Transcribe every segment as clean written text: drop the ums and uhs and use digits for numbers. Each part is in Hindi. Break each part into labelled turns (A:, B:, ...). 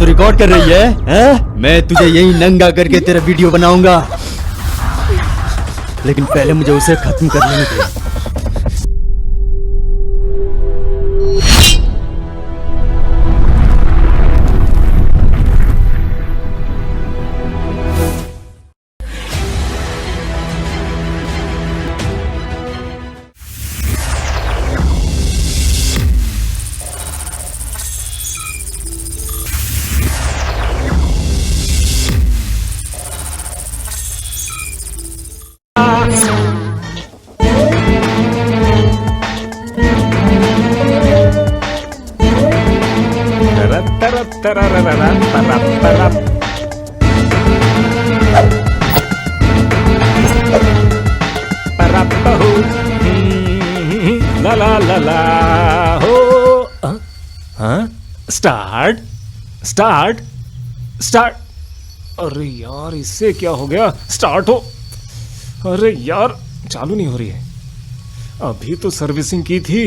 A: तो रिकॉर्ड कर रही है, हैं? मैं तुझे यही नंगा करके तेरा वीडियो बनाऊंगा, लेकिन पहले मुझे उसे खत्म कर लेने दे।
B: ला ला ला ला हो। हाँ, स्टार्ट स्टार्ट स्टार्ट। अरे यार, इससे क्या हो गया? स्टार्ट हो। अरे यार, चालू नहीं हो रही है। अभी तो सर्विसिंग की थी।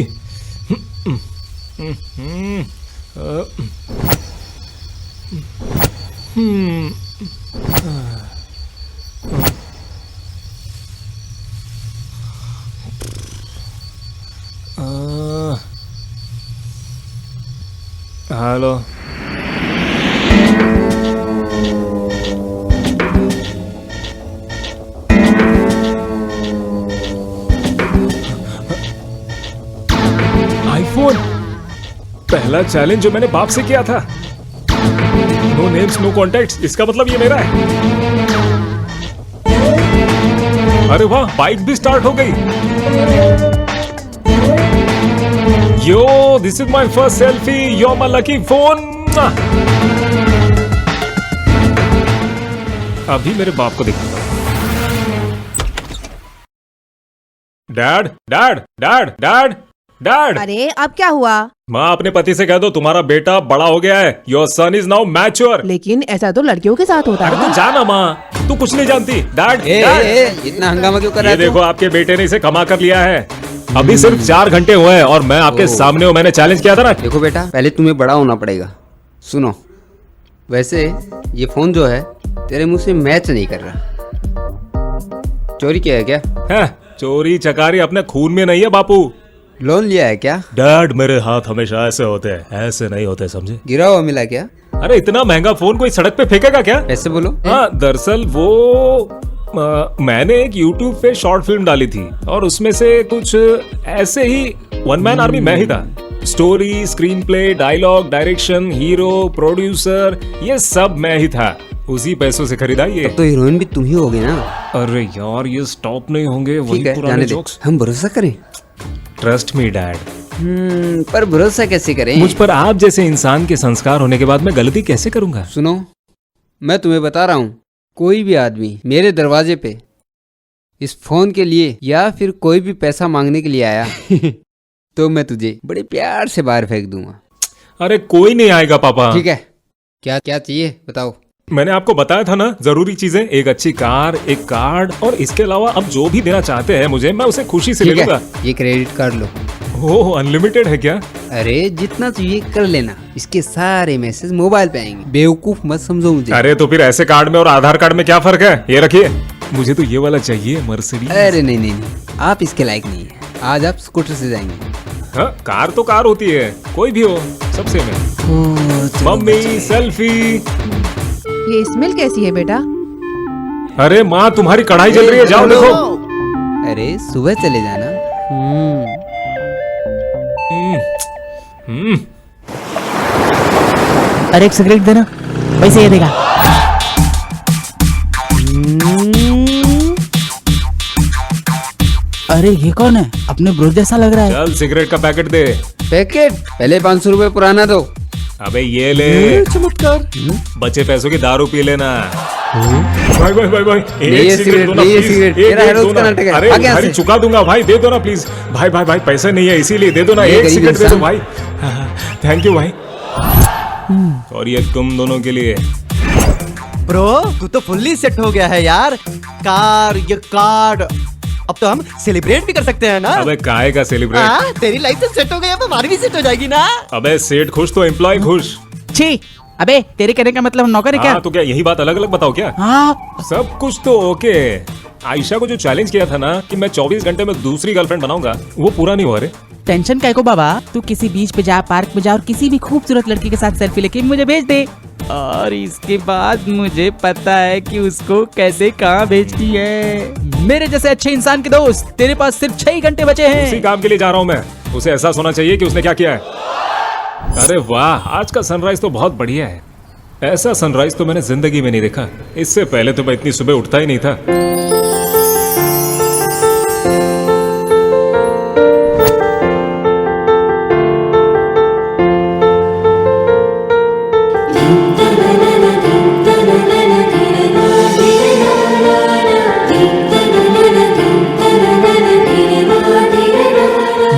B: हेलो। आईफोन, पहला चैलेंज जो मैंने बाप से किया था। नो नेम्स नो कॉन्टैक्ट्स, इसका मतलब ये मेरा है। अरे वाह, बाइक भी स्टार्ट हो गई। Yo, this is my first selfie, yo my lucky phone. अभी मेरे बाप को दिखाता हूं। Dad dad dad dad dad.
C: अरे अब क्या हुआ?
B: माँ, अपने पति से कह दो तुम्हारा बेटा बड़ा हो गया है। Your son is now mature.
C: लेकिन ऐसा तो लड़कियों के साथ होता
B: अरे
C: है।
B: तू जाना माँ, तू कुछ नहीं जानती। डैड,
D: इतना हंगामा क्यों कर रहा
B: ये
D: है?
B: देखो, आपके बेटे ने इसे कमा कर लिया है। अभी सिर्फ 4 घंटे हुए हैं और मैं आपके सामने हूँ। मैंने चैलेंज किया था ना।
D: देखो बेटा, पहले तुम्हें बड़ा होना पड़ेगा। सुनो, वैसे ये फोन जो है तेरे मुंह से मैच नहीं कर रहा। चोरी किया है क्या?
B: है, चोरी चकारी अपने खून में नहीं है बापू।
D: लोन लिया है क्या?
B: डैड, मेरे हाथ हमेशा ऐसे होते हैं, ऐसे नहीं होते, समझे?
D: गिरा हुआ मिला क्या?
B: अरे इतना महंगा फोन कोई सड़क पे फेंकेगा क्या?
D: ऐसे बोलो।
B: हाँ, दरअसल वो मैंने एक YouTube पे शॉर्ट फिल्म डाली थी और उसमें से कुछ ऐसे ही वन मैन आर्मी मैं ही था। Story, screenplay, dialogue, direction, hero, producer, ये सब मैं ही था। उसी पैसों से खरीदा ये।
D: तो हीरोइन भी तुम ही होगे ना?
B: अरे यार, ये स्टॉप नहीं होंगे वही
D: ठीक है,
B: पुराने
D: जाने दे।
B: जोक्स।
D: हम भरोसा करें?
B: Trust me dad.
D: पर भरोसा कैसे करें?
B: मुझ पर आप जैसे इंसान के संस्कार होने के बाद मैं गलती कैसे करूंगा?
D: सुनो, मैं तुम्हें बता रहा हूँ, कोई भी आदमी मेरे दरवाजे पे इस फोन के लिए या फिर कोई भी पैसा मांगने के लिए आया तो मैं तुझे बड़े प्यार से बाहर फेंक दूंगा।
B: अरे कोई नहीं आएगा पापा।
D: ठीक है, क्या क्या चाहिए बताओ?
B: मैंने आपको बताया था ना, जरूरी चीजें, एक अच्छी कार, एक कार्ड, और इसके अलावा अब जो भी देना चाहते हैं मुझे, मैं उसे खुशी से ले
D: ठीक
B: लूंगा।
D: है, ये क्रेडिट कार्ड लो।
B: ओह, अनलिमिटेड है क्या?
D: अरे जितना चाहिए कर लेना, इसके सारे मैसेज मोबाइल पे आएंगे। बेवकूफ मत समझो मुझे।
B: अरे तो फिर ऐसे कार्ड में और आधार कार्ड में क्या फर्क है? ये रखिए, मुझे तो ये वाला चाहिए, मर्सिडीज।
D: अरे नहीं नहीं नहीं, आप इसके लायक नहीं है। आज आप स्कूटर से जाएंगे।
B: हाँ, कार तो कार होती है, कोई भी हो, सब सेम है। Mummy selfie.
C: ये स्मेल कैसी है बेटा?
B: अरे माँ, तुम्हारी कढ़ाई जल रही है, जाओ देखो।
D: अरे सुबह चले जाना।
E: अरे एक सिगरेट देना, पैसे ये देगा। अरे ये कौन है? अपने ब्रो जैसा लग रहा है।
B: चल सिगरेट का पैकेट दे।
D: पैकेट पहले 500 रुपए पुराना दो।
B: अबे ये ले,
A: चमत्कार।
B: बचे पैसों की दारू पी लेना। भाई भाई भाई भाई,
D: ये सिगरेट, ये सिगरेट, तेरा है रोज का नाटक है।
B: अरे
D: आगे यहाँ
B: भाई,
D: से।
B: चुका दूंगा भाई, दे दो ना प्लीज। भाई भाई भाई, पैसे नहीं है इसीलिए दे दो ना,
D: ये
B: एक
D: गरीब
B: सिगरेट दे दो
D: इंसान।
B: भाई। थैंक यू भाई। और ये तुम दोनों के लिए।
A: ब्रो, तू तो फुल्ली सेट हो गया है यार। कार, ये कार्ड, अब तो हम सेलिब्रेट भी कर सकते हैं ना।
B: अबे काहे का सेलिब्रेट?
A: हाँ, तेरी लाइफ तो सेट हो गई, अब हमारी भी सेट हो जाएगी ना।
B: अबे सेठ खुश तो एम्प्लॉय खुश।
E: छी, अबे तेरे कहने का मतलब हम नौकर है क्या?
B: हाँ तो क्या यही बात अलग अलग बताओ क्या?
E: हाँ
B: सब कुछ तो ओके। आयशा को जो चैलेंज किया था ना कि मैं 24 घंटे में दूसरी गर्लफ्रेंड बनाऊंगा, वो पूरा नहीं हुआ रे।
E: टेंशन काय को बाबा, तू किसी बीच पे जा, पार्क में जा और किसी भी खूबसूरत लड़की के साथ सेल्फी लेके मुझे भेज दे, और इसके बाद मुझे पता है कि उसको कैसे कहाँ भेजती है। मेरे जैसे अच्छे इंसान के दोस्त तेरे पास सिर्फ 6 घंटे बचे
B: उसी
E: हैं।
B: काम के लिए जा रहा हूँ मैं। उसे एहसास होना चाहिए कि उसने क्या किया है। अरे वाह, आज का सनराइज तो बहुत बढ़िया है। ऐसा सनराइज तो मैंने जिंदगी में नहीं देखा। इससे पहले तो मैं इतनी सुबह उठता ही नहीं था।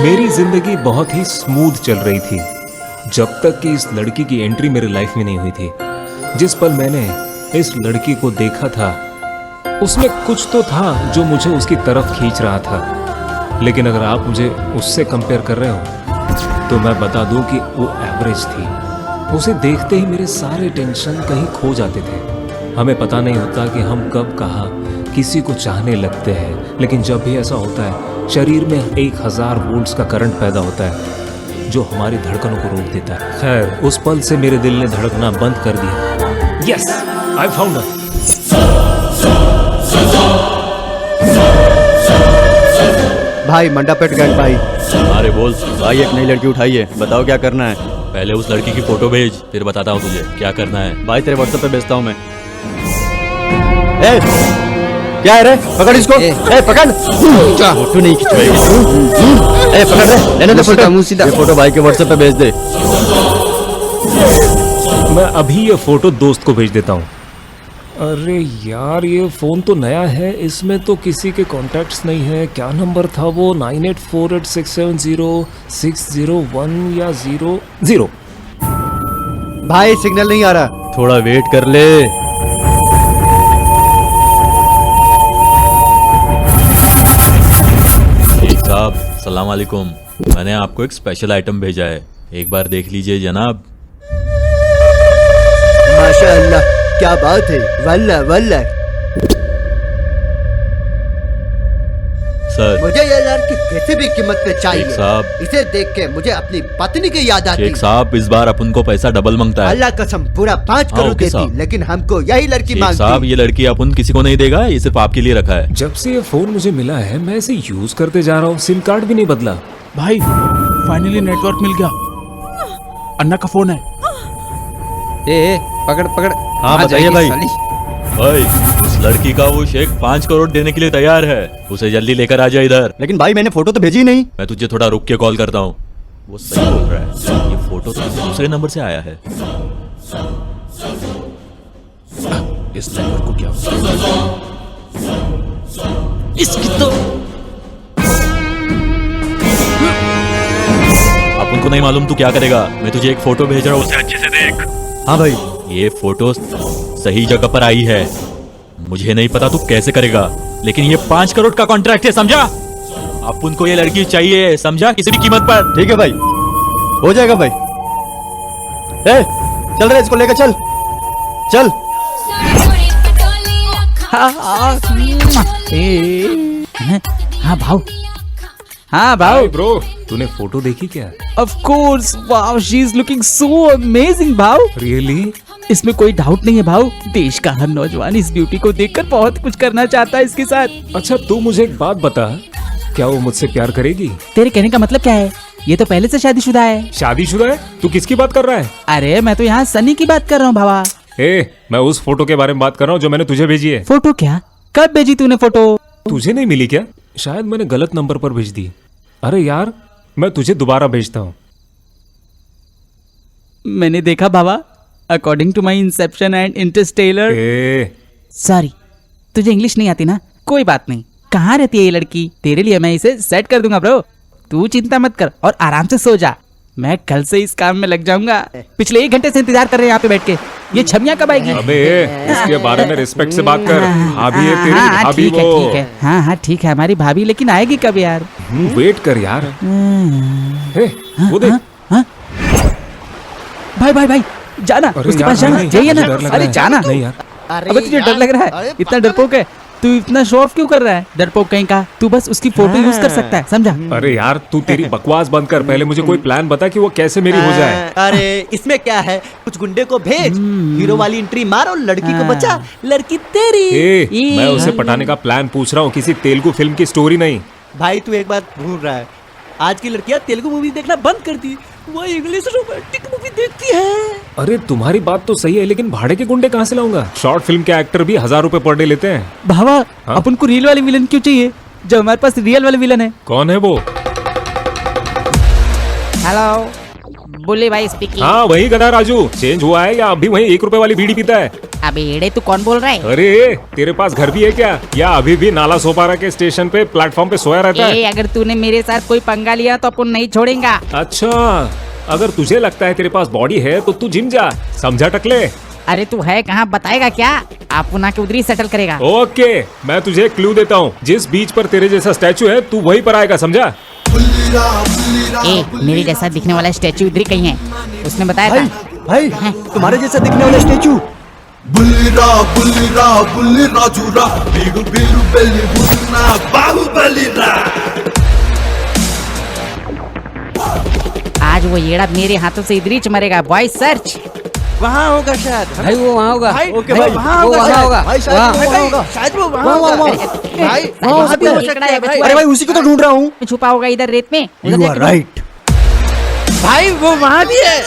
B: मेरी जिंदगी बहुत ही स्मूथ चल रही थी जब तक कि इस लड़की की एंट्री मेरी लाइफ में नहीं हुई थी। जिस पल मैंने इस लड़की को देखा था, उसमें कुछ तो था जो मुझे उसकी तरफ खींच रहा था। लेकिन अगर आप मुझे उससे कंपेयर कर रहे हो तो मैं बता दूं कि वो एवरेज थी। उसे देखते ही मेरे सारे टेंशन कहीं खो जाते थे। हमें पता नहीं होता कि हम कब कहाँ किसी को चाहने लगते हैं, लेकिन जब भी ऐसा होता है शरीर में 1000 वोल्ट्स का करंट पैदा होता है जो हमारी धड़कनों को रोक देता है। खैर, उस पल से मेरे दिल ने धड़कना बंद कर दिया। Yes, I found her.
A: भाई मंडापेट गैंग भाई।
F: अरे बोल भाई, एक नई लड़की उठाई है, बताओ क्या करना है। पहले उस लड़की की फोटो भेज, फिर बताता हूँ तुझे क्या करना है। भाई तेरे व्हाट्सएप पे भेजता हूँ मैं।
A: क्या है रे? पकड़ इसको। पकड़।
F: फोटो नहीं खिंचवाएगी।
A: पकड़ रे, लेने दे फोटो।
D: मुंह सीधा।
F: ये फोटो भाई के व्हाट्सएप पे भेज दे।
B: मैं अभी ये फोटो दोस्त को भेज देता हूँ। अरे यार, ये फोन तो नया है, इसमें तो किसी के कॉन्टैक्ट्स नहीं है। क्या नंबर था वो? 9848670601 या 00।
A: भाई सिग्नल नहीं आ रहा।
F: थोड़ा वेट कर ले। साहब सलाम वालेकुम, मैंने आपको एक स्पेशल आइटम भेजा है, एक बार देख लीजिए जनाब।
A: माशाअल्लाह, क्या बात है। वल्लाह वल्लाह।
F: सर
A: मुझे ये लड़की किसी भी कीमत पे चाहिए।
F: शेख साहब।
A: इसे देख के मुझे अपनी पत्नी की याद आती।
F: शेख साहब इस बार अपन को पैसा डबल मांगता है।
A: अल्लाह कसम पूरा 5
F: हाँ,
A: करोड़
F: ओके
A: देती,
F: साहब।
A: लेकिन हमको यही लड़की
F: शेख साहब
A: मांगती।
F: ये लड़की अपन किसी को नहीं देगा, ये सिर्फ आपके लिए रखा है।
B: जब से ये फोन मुझे मिला है मैं इसे यूज करते जा रहा हूँ, सिम कार्ड भी नहीं बदला।
E: भाई फाइनली नेटवर्क मिल गया, अन्ना का फोन है।
D: ए पकड़ पकड़।
F: हाँ,
D: आ
F: बताइए
D: जाएगी
F: भाई।
D: साली।
F: भाई उस लड़की का वो शेख 5 करोड़ देने के लिए तैयार है, उसे जल्दी लेकर आ जा इधर।
A: लेकिन भाई मैंने फोटो तो भेजी नहीं।
F: मैं तुझे थोड़ा रुक के कॉल करता हूँ। वो सही बोल रहा है, ये फोटो तो किसी दूसरे नंबर से आया है।
B: इस नंबर को क्या
F: इसकी तो अब उनको नहीं मालूम तू क्या करेगा। मैं तुझे एक फोटो भेज रहा हूँ, उसे अच्छे से देख।
A: हाँ भाई।
F: ये फोटो सही जगह पर आई है। मुझे नहीं पता तू कैसे करेगा, लेकिन ये 5 करोड़ का कॉन्ट्रैक्ट है, समझा? अपन को ये लड़की चाहिए, समझा, किसी भी कीमत पर।
A: ठीक है भाई, हो जाएगा भाई। चल रहे, इसको लेकर चल चल।
E: हाँ भाव, हाँ भाव।
B: ब्रो, तूने फोटो देखी क्या?
E: Of course, wow she is looking so amazing भाव।
B: रियली?
E: इसमें कोई डाउट नहीं है भाव, देश का हर नौजवान इस ब्यूटी को देखकर बहुत कुछ करना चाहता है इसके साथ।
B: अच्छा तू मुझे एक बात बता, क्या वो मुझसे प्यार करेगी?
E: तेरे कहने का मतलब क्या है? ये तो पहले से शादीशुदा है।
B: शादीशुदा है? तू किसकी बात कर रहा है?
E: अरे मैं तो यहाँ सनी की बात कर रहा हूँ भावा।
B: मैं उस फोटो के बारे में बात कर रहा हूँ जो मैंने तुझे भेजी है।
E: फोटो क्या? कब भेजी तूने फोटो?
B: तुझे नहीं मिली क्या? शायद मैंने गलत नंबर पर भेज दी। अरे यार, मैं तुझे दोबारा भेजता हूँ।
E: मैंने देखा भावा, according to my Inception and Interstellar. Sorry, तुझे इंग्लिश नहीं आती ना? कोई बात नहीं। कहाँ रहती है ये लड़की? तेरे लिए मैं इसे सेट कर दूंगा ब्रो, तू चिंता मत कर और आराम से सो जा। मैं कल से इस काम में लग जाऊंगा। पिछले 1 घंटे से इंतजार कर रहे हैं यहाँ पे बैठ के। ये छमिया कब आएगी?
B: अबे इसके बारे में रिस्पेक्ट से बात कर। भाभी है तेरी, भाभी
E: ठीक है,
B: वो।
E: ठीक है। हाँ हाँ ठीक है, हमारी भाभी, लेकिन आएगी कब यार?
B: वेट कर यार। वो देख।
E: भाई भाई भाई, जाना
B: अरे
E: उसके
B: यार,
E: पास जाना,
B: नहीं,
E: जाइए ना,
B: डर लग
E: अरे
B: रहा है।
E: जाना।
B: नहीं यार,
E: अबे तुझे डर लग रहा है, इतना डरपोक है तू, इतना शो ऑफ क्यों कर रहा है? डरपोक कहीं का, तू बस उसकी फोटो यूज कर सकता है, समझा?
B: अरे यार तू तेरी बकवास बंद कर, पहले मुझे कोई प्लान बता कि वो कैसे मेरी हो जाए।
A: अरे इसमें क्या है, कुछ गुंडे को भेज, हीरो वाली एंट्री मार और लड़की को बचा, लड़की तेरी।
B: ए, मैं उसे पटाने का प्लान पूछ रहा हूँ, किसी तेलुगु फिल्म की स्टोरी नहीं।
A: भाई तू एक बात भूल रहा है, आज की लड़कियां तेलुगु मूवी देखना बंद कर दी, वो इंग्लिश रोमांटिक मूवी देखती है।
B: अरे तुम्हारी बात तो सही है, लेकिन भाड़े के गुंडे कहाँ से लाऊंगा? शॉर्ट फिल्म के एक्टर भी 1000 रुपए पर डे लेते हैं।
E: भावा,
B: हाँ?
E: अपन को रियल वाले विलन क्यों चाहिए जब हमारे पास रियल वाले विलन है?
B: कौन है वो?
G: हेलो, बुल्ली भाई स्पीकिंग।
B: हाँ वही गधा राजू, चेंज हुआ है या अभी वही 1 रुपए वाली बीड़ी पीता है?
G: अबे एड़े, तू कौन बोल रहा है?
B: अरे तेरे पास घर भी है क्या, या अभी भी नाला सोपारा के स्टेशन पे प्लेटफॉर्म पे सोया रहता है?
G: अगर तूने मेरे साथ कोई पंगा लिया तो अपन नहीं छोड़ेगा।
B: अच्छा, अगर तुझे लगता है तेरे पास बॉडी है तो तू जिम जा, समझा टकले?
G: अरे तू है कहाँ, बताएगा क्या? आप ना के उधर ही सेटल करेगा।
B: ओके, मैं तुझे एक क्लू देता हूँ, जिस बीच पर तेरे जैसा स्टैचू है तू वहीं पर आएगा, समझा?
G: मेरे जैसा दिखने वाला स्टैचू इधर ही कहीं है, उसने बताया
A: भाई
G: था।
A: भाई तुम्हारे जैसा दिखने वाला स्टेचू।
H: बुल्लिरा बुल्लिरा बुल्लिरा चूरा बीगु बीगु बेली बुन्ना बाहुबलीरा।
G: आज वो येड़ा मेरे हाथों से इधर ही मरेगा। Boy search.
A: वहाँ होगा शायद।
D: भाई वो वहाँ होगा।
A: भाई ओके भाई,
D: वहाँ होगा,
A: शायद।
D: होगा।
A: भाई शायद
D: वहाँ,
A: वो वहाँ होगा, शायद वो वहाँ होगा। भाई वहाँ भी हो सकता है भाई।
C: अरे भाई उसी को तो ढूंढ रहा हूँ।
G: छुपा होगा इधर रेत में। उधर
A: You are
G: जाके
A: right. भाई वो वहाँ भी है।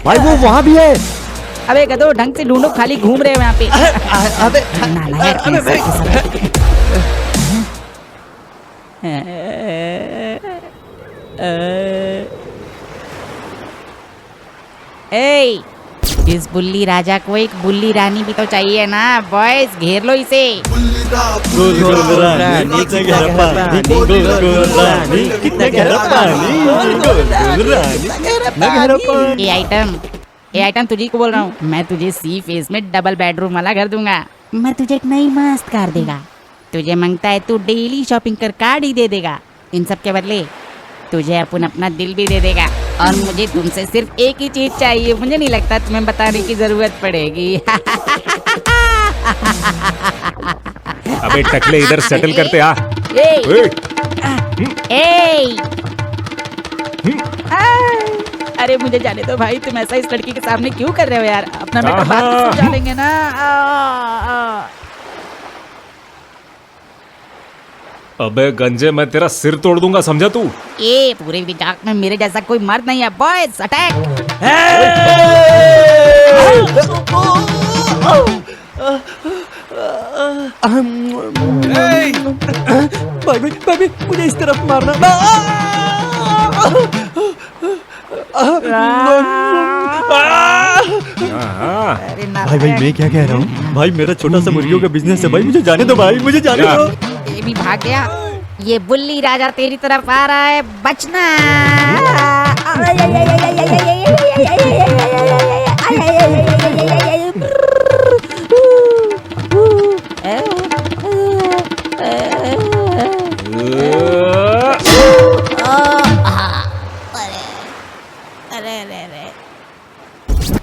A: भाई वो वहाँ भी है।
G: अबे गधो, ढंग से ढूंढो, खाली घूम रहे हो यहाँ पे।
A: अबे
G: नालायक
A: अबे भाई
G: ए, इस बुल्ली राजा को एक बुल्ली रानी भी तो चाहिए ना। बॉयज घेर लो इसे। ए आइटम तुझे को बोल रहा हूँ, मैं तुझे सी फेस में डबल बेडरूम वाला घर दूंगा। मैं तुझे एक नई मस्त कार देगा। तुझे मांगता है तू डेली शॉपिंग कर कार्ड ही दे देगा। इन सब के बदले तुझे अपन अपना दिल भी दे देगा। और मुझे तुमसे सिर्फ एक ही चीज चाहिए, मुझे नहीं लगता तुम्हें बताने की जरूरत पड़ेगी।
B: अबे टकले, इधर सेटल करते आ।
G: ए, ए, अरे मुझे जाने दो भाई, तुम ऐसा इस लड़की के सामने क्यों कर रहे हो यार? अपना बेटा बात में समझा लेंगे ना।
B: अबे गंजे, मैं तेरा सिर तोड़ दूंगा, समझा तू?
G: ए, पूरे विजाक में मेरे जैसा कोई मर्द नहीं है। Boys attack.
A: भाई भाई मुझे इस तरफ मारना।
G: अरे
A: भाई भाई मैं क्या कह रहा हूँ भाई, मेरा छोटा सा मुर्गियों का बिजनेस है भाई, मुझे जाने दो भाई, मुझे जाने दो।
G: ये भी भाग गया। ये बुल्ली राजा तेरी तरफ आ रहा है, बचना।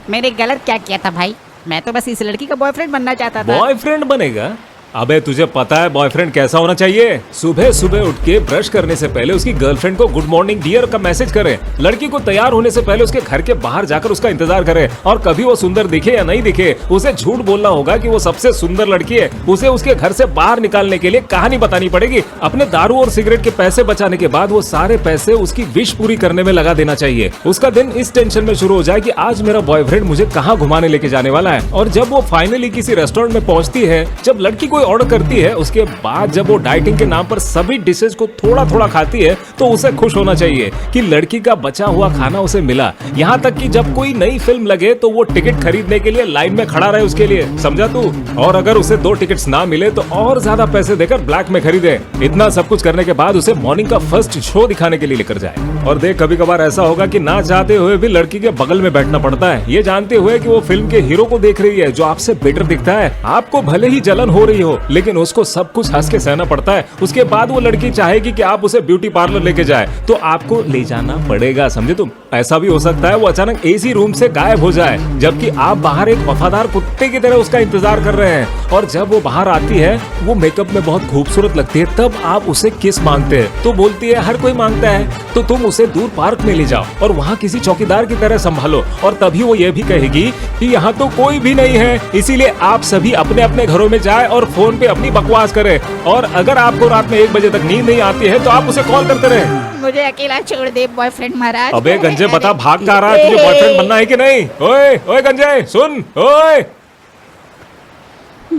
G: मैंने गलत क्या किया था भाई? मैं तो बस इस लड़की का बॉयफ्रेंड बनना चाहता था।
B: बॉयफ्रेंड बनेगा? अबे तुझे पता है बॉयफ्रेंड कैसा होना चाहिए? सुबह सुबह उठ के ब्रश करने से पहले उसकी गर्लफ्रेंड को गुड मॉर्निंग डियर का मैसेज करे। लड़की को तैयार होने से पहले उसके घर के बाहर जाकर उसका इंतजार करे। और कभी वो सुंदर दिखे या नहीं दिखे, उसे झूठ बोलना होगा कि वो सबसे सुंदर लड़की है। उसे उसके घर से बाहर निकालने के लिए कहानी बतानी पड़ेगी। अपने दारू और सिगरेट के पैसे बचाने के बाद वो सारे पैसे उसकी विश पूरी करने में लगा देना चाहिए। उसका दिन इस टेंशन में शुरू हो जाए कि आज मेरा बॉयफ्रेंड मुझे कहाँ घुमाने लेके जाने वाला है। और जब वो फाइनली किसी रेस्टोरेंट में पहुंचती है, जब लड़की कोई ऑर्डर करती है, उसके बाद जब वो डाइटिंग के नाम पर सभी डिशेज को थोड़ा थोड़ा खाती है, तो उसे खुश होना चाहिए कि लड़की का बचा हुआ खाना उसे मिला। यहाँ तक कि जब कोई नई फिल्म लगे तो वो टिकट खरीदने के लिए लाइन में खड़ा रहे उसके लिए, समझा तू? और अगर उसे 2 टिकट्स ना मिले तो और ज्यादा पैसे देकर ब्लैक में खरीदे। इतना सब कुछ करने के बाद उसे मॉर्निंग का फर्स्ट शो दिखाने के लिए लेकर जाए। और देख, कभी कभार ऐसा होगा कि ना चाहते हुए भी लड़की के बगल में बैठना पड़ता है, ये जानते हुए कि वो फिल्म के हीरो को देख रही है जो आपसे बेटर दिखता है। आपको भले ही जलन हो रही हो, लेकिन उसको सब कुछ हंस के सहना पड़ता है। उसके बाद वो लड़की चाहेगी कि आप उसे ब्यूटी पार्लर लेके जाए, तो आपको ले जाना पड़ेगा, समझे तुम। ऐसा भी हो सकता है वो अचानक एसी रूम से गायब हो जाए, जबकि आप बाहर एक वफादार कुत्ते की तरह उसका इंतजार कर रहे हैं। और जब वो बाहर आती है, वो मेकअप में बहुत खूबसूरत लगती है, तब आप उसे किस मांगते हैं, तो बोलती है हर कोई मांगता है। तो तुम उसे दूर पार्क में ले जाओ और वहाँ किसी चौकीदार की तरह संभालो, और तभी वो ये भी कहेगी कि यहाँ तो कोई भी नहीं है। इसीलिए आप सभी अपने अपने घरों में जाए और फोन पे अपनी बकवास करें। और अगर आपको रात में 1 बजे तक नींद नहीं आती है, तो आप उसे कॉल करते रहे।
G: मुझे अकेला छोड़ दे बॉयफ्रेंड महाराज।
B: अबे गंजे, बता भाग का रहा है, तुझे बॉयफ्रेंड बनना है कि नहीं? ओए ओए गंजे, सुन, ओए।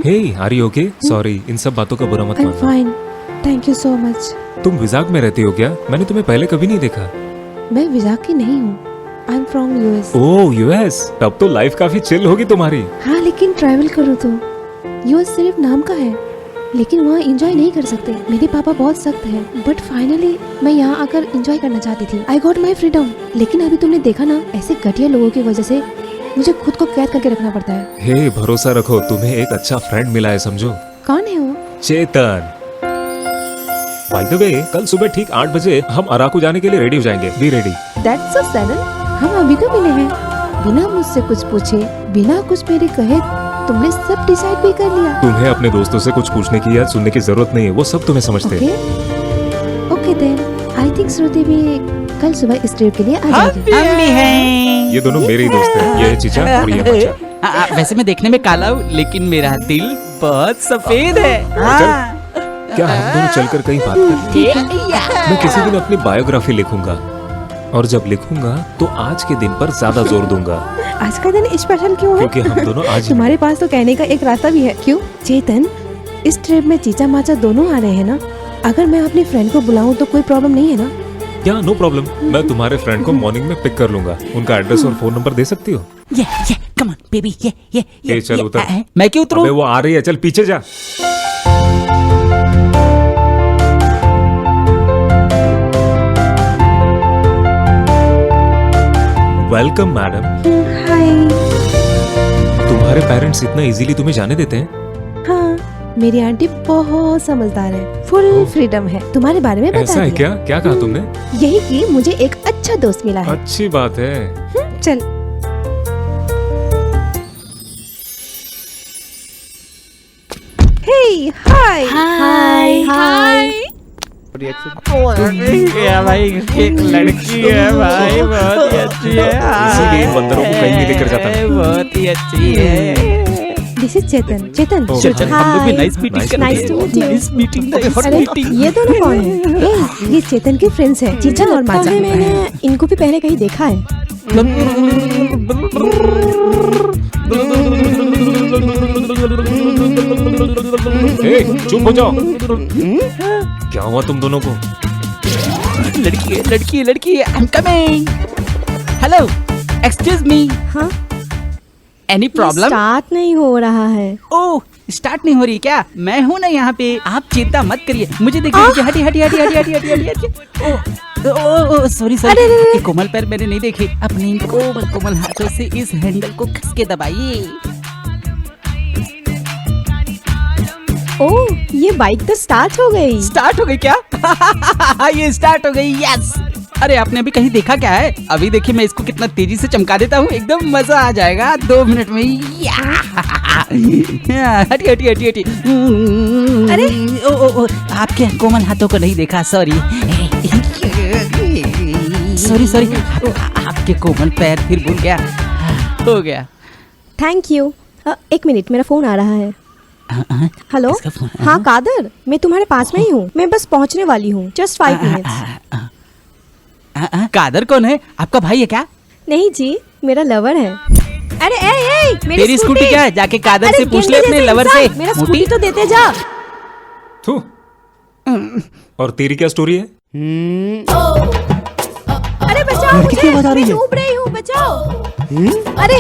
B: हे, आर यू ओके? सॉरी, इन सब बातों का बुरा मत
I: I'm
B: मानो।
I: fine. Thank you so much.
B: तुम विजाक में रहती हो क्या? मैंने तुम्हें पहले कभी नहीं देखा।
I: मैं विजाक की नहीं हूँ। I'm from US.
B: Oh US, तब तो लाइफ काफी चिल होगी तुम्हारी।
I: हाँ, लेकिन ट्रैवल करो तो US सिर्फ नाम का है, लेकिन वहाँ एंजॉय नहीं कर सकते। मेरे पापा बहुत सख्त हैं, बट फाइनली मैं यहाँ आकर एंजॉय करना चाहती थी। I got my freedom. लेकिन अभी तुमने देखा ना, ऐसे घटिया लोगों की वजह से मुझे खुद को कैद करके रखना पड़ता है।
B: हे, भरोसा रखो, तुम्हें एक अच्छा फ्रेंड मिला है, समझो।
I: कौन है वो?
B: चेतन। बाय द वे, कल सुबह ठीक 8 बजे हम अराकू जाने के लिए रेडी हो जाएंगे। Be ready.
I: That's so sudden. हम अभी तो मिले हैं, बिना मुझसे कुछ पूछे, बिना कुछ मेरे कहे तुमने सब डिसाइड भी कर लिया।
B: तुम्हें अपने दोस्तों से कुछ पूछने की या सुनने की जरूरत नहीं है, वो सब तुम्हें समझते हैं।
I: ओके देन, आई थिंक श्रुति भी कल सुबह इस ट्रिप के लिए आ जाएगी।
E: हम भी हैं।
B: ये दोनों मेरे ही दोस्त हैं, ये है चीचा और ये मचा।
E: वैसे मैं देखने में काला हूँ, लेकिन मेरा दिल बहुत सफेद है। हाँ।
B: क्या हम दोनों चलकर कहीं बात करें? मैं किसी दिन अपनी बायोग्राफी लिखूंगा, और जब लिखूंगा तो आज के दिन पर ज्यादा जोर दूंगा।
I: आज का दिन स्पेशल क्यों है?
B: क्योंकि हम दोनों आज
I: तुम्हारे पास तो कहने का एक रास्ता भी है। क्यों? चेतन, इस ट्रिप में चीचा माचा दोनों आ रहे हैं ना? अगर मैं अपने फ्रेंड को बुलाऊं तो कोई प्रॉब्लम नहीं है ना?
B: क्या? No problem. मैं तुम्हारे फ्रेंड को मॉर्निंग में पिक कर लूंगा। उनका एड्रेस और फोन नंबर दे सकती हो?
E: ये कम ऑन बेबी, ये
B: चल उतर।
E: मैं क्यों उतरूं?
B: अबे वो आ रही है, चल पीछे जा। Welcome madam.
I: हाय।
B: तुम्हारे पेरेंट्स इतना इजीली तुम्हें जाने देते हैं?
I: हाँ, मेरी आंटी बहुत समझदार है, फुल फ्रीडम है। तुम्हारे बारे में बता
B: ऐसा है
I: दिया।
B: क्या? क्या कहा तुमने?
I: यही कि मुझे एक अच्छा दोस्त मिला है।
B: अच्छी बात है।
I: चल। हे, हाय हाय हाय।
E: भाई, एक लड़की है भाई, बहुत ही अच्छी है।
B: इसीलिए इन बंदरों को कहीं नहीं लेकर जाता मैं।
E: बहुत ही अच्छी है।
I: दिस इज चेतन। चेतन,
E: चल हम लोग भी नाइस मीटिंग
B: Nice
E: करेंगे।
I: to meet you.
E: Nice meeting, nice
I: अरे
E: मीटिंग।
I: ये दोनों कौन है? ये चेतन के फ्रेंड्स हैं, चीचन और माचा। मैंने इनको भी पहले कहीं देखा है।
B: ए, चुप हो जाओ। क्या हुआ तुम दोनों को?
E: लड़की है। I'm coming. Hello, excuse me.
I: हाँ?
E: Any problem?
I: स्टार्ट नहीं हो रहा है।
E: ओह, स्टार्ट नहीं हो रही क्या? मैं हूँ ना यहाँ पे, आप चिंता मत करिए। मुझे देखिए, हटी। ओह, सॉरी। ये कोमल पैर मैंने नहीं देखे। अपने इन कोमल हाथों से इस हैंडल को कस के दबाइए।
I: ओह, ये बाइक तो स्टार्ट हो गई।
E: स्टार्ट हो गई क्या? ये स्टार्ट हो गई, यस। अरे आपने अभी कहीं देखा क्या है? अभी देखिए मैं इसको कितना तेजी से चमका देता हूँ, एकदम मजा आ जाएगा 2 मिनट में। हटी।
I: अरे
E: ओ, आपके कोमल हाथों को नहीं देखा, सॉरी। आपके कोमल पैर फिर भूल गया। हो गया।
I: Thank you. 1 मिनट, मेरा फोन आ रहा है। हेलो।
E: किसका फोन?
I: हाँ कादर, मैं तुम्हारे पास में ही हूँ। मैं बस पहुँचने वाली हूँ, जस्ट 5 मिनट्स।
E: कादर कौन है? आपका भाई है क्या?
I: नहीं जी, मेरा लवर है। अरे मेरी
E: तेरी स्कूटी क्या है? जाके कादर से पूछ ले अपने लवर से।
I: मेरा स्कूटी तो देते जा।
B: थू। और तेरी क्या स्टोरी है?
I: अरे बचाओ मुझे, मैं डूब रही हूँ, बचाओ। अरे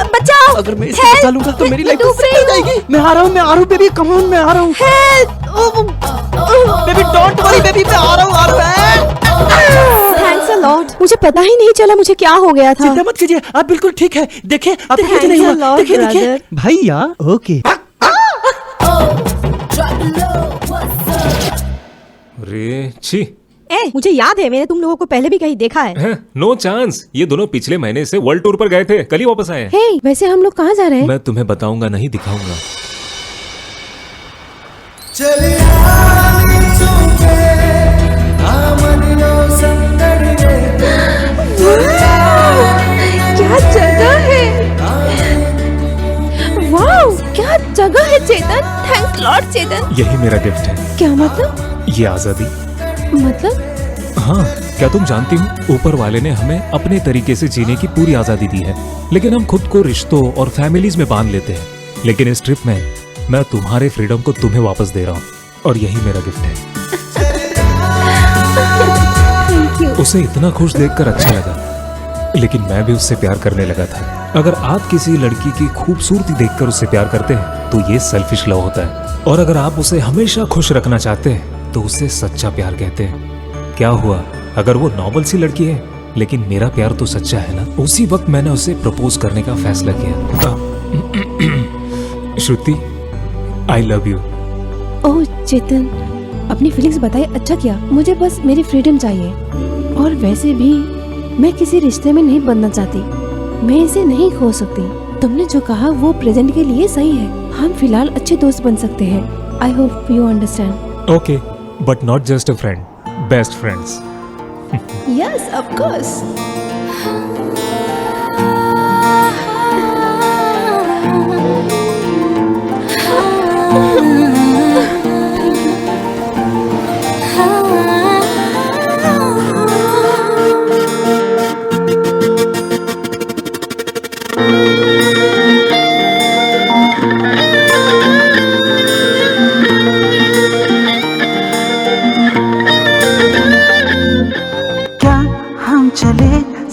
I: बचाओ।
E: अगर मैं इसे बचा लूंगा तो मेरी लाइफ सेट हो जाएगी। मैं आ रहा हूँ बेबी, कम ऑन, मैं आ रहा हूँ। बेबी डोंट वरी बेबी, मैं आ रहा हूँ।
I: Thanks a lot. मुझे पता ही नहीं चला मुझे क्या हो गया था।
E: चिंता मत कीजिए, आप बिल्कुल ठीक है। देखिए आपको कुछ
I: Thanks
E: नहीं
I: a
E: हुआ।
I: lot,
E: देखिए
I: brother.
E: भैया। ओके।
B: रे छी।
J: मुझे याद है, मैंने तुम लोगों को पहले भी कहीं देखा है।
B: No chance. ये दोनों पिछले महीने से वर्ल्ड टूर पर गए थे, कल ही वापस आए हैं।
I: हे, वैसे हम लोग कहाँ जा रहे हैं?
B: मैं तुम्हें बताऊंगा नहीं, दिखाऊंगा।
I: क्या जगह है! वाओ, क्या जगह है चेतन! थैंक्स लॉर्ड चेतन।
B: यही मेरा गिफ्ट है।
I: क्या मतलब?
B: ये आजादी।
I: मतलब?
B: हाँ, क्या तुम जानती हो, ऊपर वाले ने हमें अपने तरीके से जीने की पूरी आजादी दी है, लेकिन हम खुद को रिश्तों और फैमिलीज में बांध लेते हैं। लेकिन इस ट्रिप में मैं तुम्हारे फ्रीडम को तुम्हें वापस दे रहा हूँ, और यही मेरा गिफ्ट है। उसे इतना खुश देखकर अच्छा लगा, लेकिन मैं भी उससे प्यार करने लगा था। अगर आप किसी लड़की की खूबसूरती देखकर उससे प्यार करते हैं तो ये सेल्फिश लव होता है, और अगर आप उसे हमेशा खुश रखना चाहते हैं तो उसे सच्चा प्यार कहते हैं। क्या हुआ अगर वो नॉर्मल सी लड़की है, लेकिन मेरा प्यार तो सच्चा है ना। उसी वक्त मैंने उसे प्रपोज करने का फैसला किया। श्रुति, आई लव यू।
I: ओह चेतन, अपनी फीलिंग्स बताई, अच्छा किया। मुझे बस मेरी फ्रीडम चाहिए, और वैसे भी मैं किसी रिश्ते में नहीं बनना चाहती। मैं इसे नहीं खो सकती। तुमने जो कहा वो प्रेजेंट के लिए सही है। हम फिलहाल अच्छे दोस्त बन सकते हैं। I hope you understand.
B: Okay, but not just a friend, best friends.
I: Yes, of course.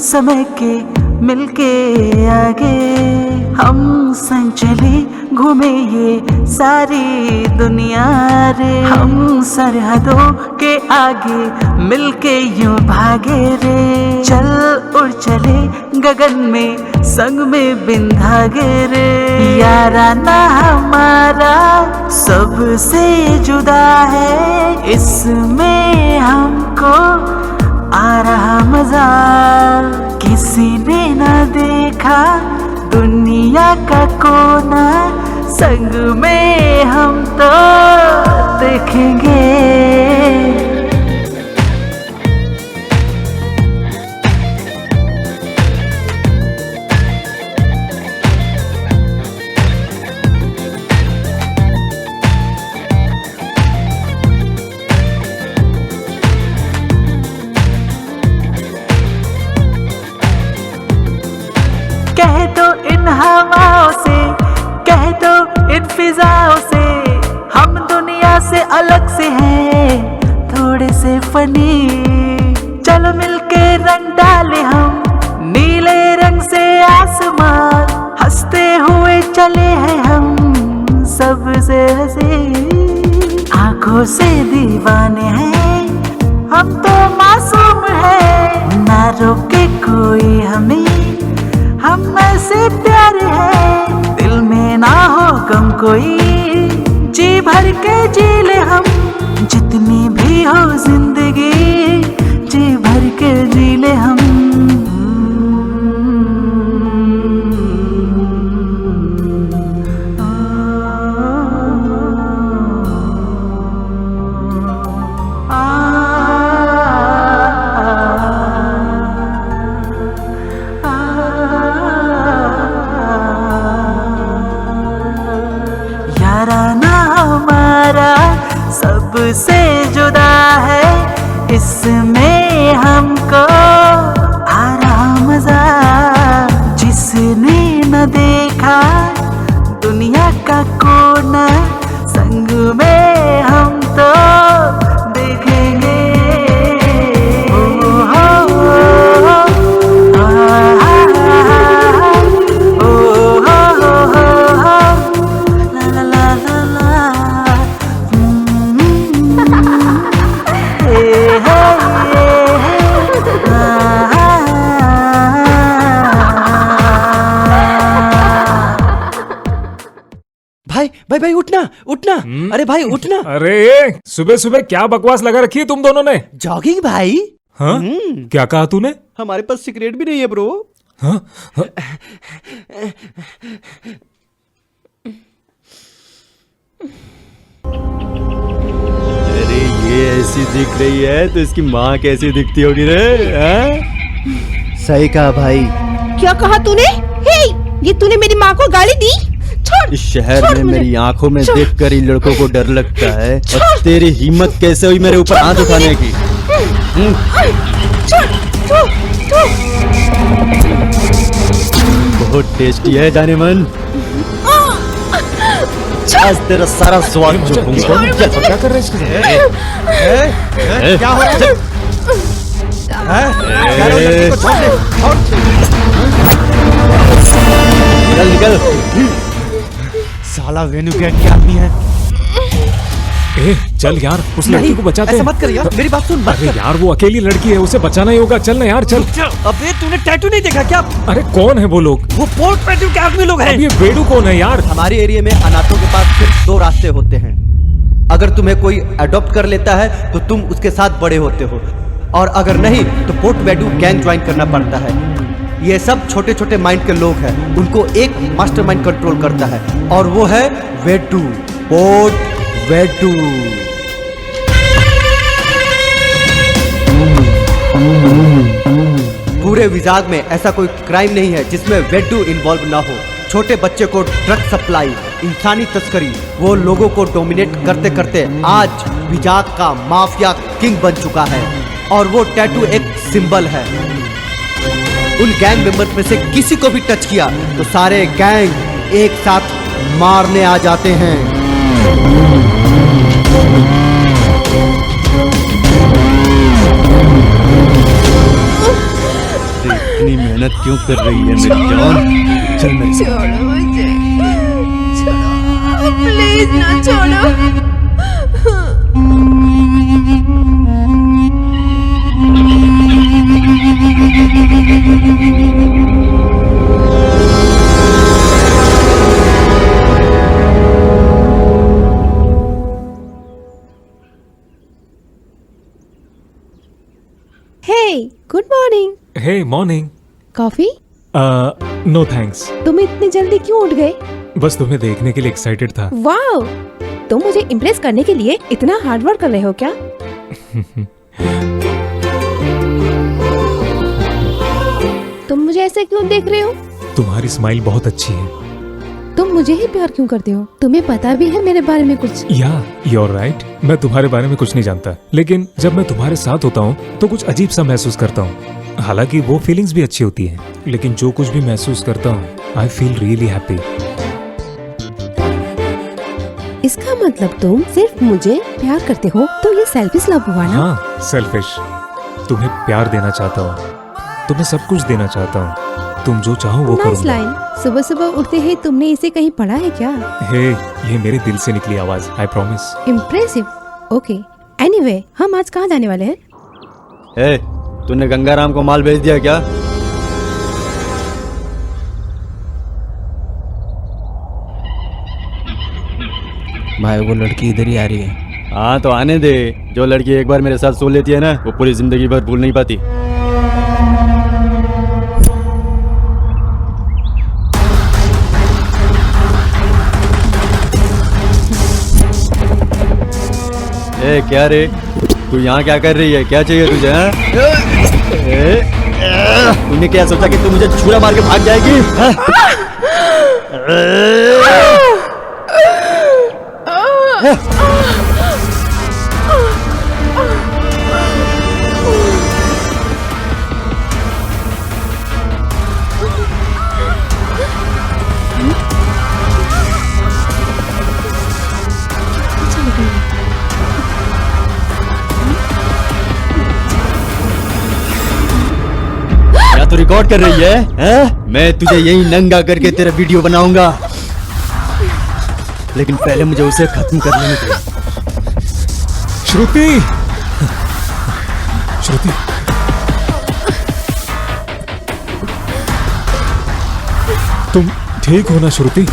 E: समय के मिलके आगे, हम संग चले घूमे ये सारी दुनिया रे। हम सरहदों के आगे मिलके यूं भागे रे। चल उड़ चले गगन में संग में बिन धागे रे। याराना हमारा सबसे जुदा है, इसमें हमको आ रहा मजा। किसी ने न देखा दुनिया का कोना, संग में हम तो देखेंगे। कह दो इन हवाओं से, कह दो इन फिजाओं से, हम दुनिया से अलग से हैं, थोड़े से फनी। चलो मिलके रंग डाले हम नीले रंग से आसमान, हंसते हुए चले हैं हम सबसे हंसे। आंखों से दीवाने हैं हम तो मासूम हैं, ना रोके कोई हमें, हम ऐसे प्यारे हैं। दिल में ना हो गम कोई, जी भर के जी ले हम, जितनी भी हो जिंदगी जी भर के जी ले हम। याराना हमारा सबसे जुदा है, इसमें हमको आ रहा मजा। जिसने न देखा दुनिया का कोना, संग में हम तो देखेंगे।
A: भाई उठना उठना, अरे भाई उठना।
B: अरे सुबह सुबह क्या बकवास लगा रखी है तुम दोनों ने?
A: जॉगिंग भाई।
B: हाँ? क्या कहा तूने?
A: हमारे पास सिगरेट भी नहीं है ब्रो।
B: हाँ? हाँ?
A: अरे ये ऐसी दिख रही है तो इसकी माँ कैसी दिखती होगी रे? सही कहा भाई।
J: क्या कहा तूने? हे, ये तूने मेरी माँ को गाली दी? छोड़,
A: इस शहर
J: छोड़
A: में
J: मुझे।
A: मेरी आंखों में
J: छोड़।
A: देखकर इन लड़कों को डर लगता है, और तेरी हिम्मत कैसे हुई मेरे ऊपर हाथ उठाने की?
J: छोड़, छोड़, छोड़।
A: बहुत टेस्टी है जाने मन। आज तेरा सारा स्वाद चूकूंगा।
B: क्या कर रहे हैं?
A: क्या हो रहा है? निकल निकल। साला वेनु गैंग के आदमी है।
B: ए, चल यार उस लड़की को बचाते
A: ऐसा
B: हैं।
A: मत कर यार, मेरी बात सुन।
B: अरे यार वो अकेली लड़की है, उसे बचाना ही होगा। चल ना यार चल।
A: अबे तूने टैटू नहीं देखा क्या?
B: अरे कौन है वो लोग?
A: वो पोर्ट पेट्यू के आदमी लोग हैं।
B: अब ये वेडू कौन है यार?
A: हमारे एरिया में अनाथों के पास सिर्फ 2 रास्ते होते हैं। अगर तुम्हें कोई अडॉप्ट कर लेता है तो तुम उसके साथ बड़े होते हो, और अगर नहीं तो पोर्ट वेडू गैंग ज्वाइन करना पड़ता है। ये सब छोटे छोटे माइंड के लोग हैं, उनको एक मास्टरमाइंड कंट्रोल करता है, और वो है वेडू, पोर्ट वेडू। पूरे विजाग में ऐसा कोई क्राइम नहीं है जिसमें वेडू इन्वॉल्व ना हो। छोटे बच्चे को ड्रग सप्लाई, इंसानी तस्करी, वो लोगों को डोमिनेट करते करते आज विजाग का माफिया किंग बन चुका है, और वो टैटू एक सिंबल है। उन गैंग मेंबर्स में से किसी को भी टच किया तो सारे गैंग एक साथ मारने आ जाते हैं। इतनी मेहनत क्यों कर रही है मेरी जान? चल मेरे साथ।
I: छोड़ो मुझे, छोड़ो प्लीज ना छोड़ो। Hey, good morning.
B: Hey morning.
I: Coffee?
B: No thanks.
I: तुम इतनी जल्दी क्यों उठ गए?
B: बस तुम्हें देखने के लिए एक्साइटेड था।
I: वाओ, तुम मुझे इम्प्रेस करने के लिए इतना हार्ड वर्क कर रहे हो क्या? तुम मुझे ऐसे क्यों देख रहे हो?
B: तुम्हारी स्माइल बहुत अच्छी है।
I: तुम मुझे ही प्यार क्यों करते हो? तुम्हें पता भी है मेरे बारे में कुछ?
B: या you're right, मैं तुम्हारे बारे में कुछ नहीं जानता, लेकिन जब मैं तुम्हारे साथ होता हूँ तो कुछ अजीब सा महसूस करता हूँ। हालांकि वो फीलिंग्स भी अच्छी होती हैं, लेकिन जो कुछ भी महसूस करता हूँ आई फील रियली हैप्पी।
I: इसका मतलब तुम सिर्फ मुझे प्यार करते हो, तो ये सेल्फिश लव हुआ ना?
B: हाँ, सेल्फिश। तुम्हें प्यार देना चाहता हूँ, तुम्हें सब कुछ देना चाहता हूँ, तुम जो चाहो वो
I: नाइस
B: करूँगा।
I: लाइन। सुबह सुबह उठते ही तुमने इसे कहीं पढ़ा है क्या?
B: हे, ये मेरे दिल से निकली आवाज, I promise.
I: Impressive. Okay, anyway, हम आज कहाँ जाने वाले हैं?
A: ए, तूने गंगाराम को माल भेज दिया क्या?
E: भाई वो लड़की इधर ही आ रही है।
A: हाँ तो आने दे। जो लड़की एक बार मेरे साथ सो लेती है ना, वो पूरी जिंदगी भर भूल नहीं पाती। ए क्या रे, तू यहाँ क्या कर रही है? क्या चाहिए तुझे? हाँ? तूने क्या सोचा कि तू मुझे छुरा मार के भाग जाएगी? हाँ? क्या तू रिकॉर्ड कर रही है? हैं? मैं तुझे यही नंगा करके तेरा वीडियो बनाऊंगा, लेकिन पहले मुझे उसे खत्म कर लेने दे।
B: श्रुति, श्रुति, तुम ठीक हो ना श्रुति?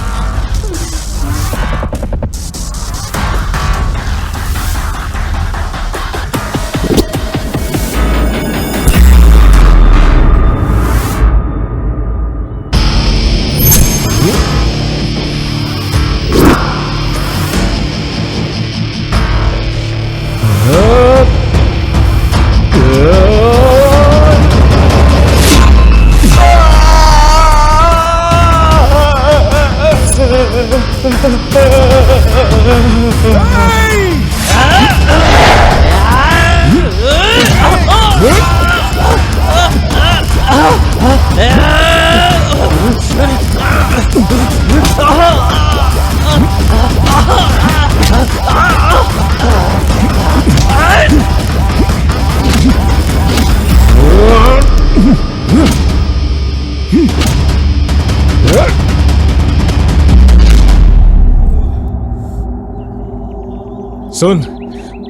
B: सुन,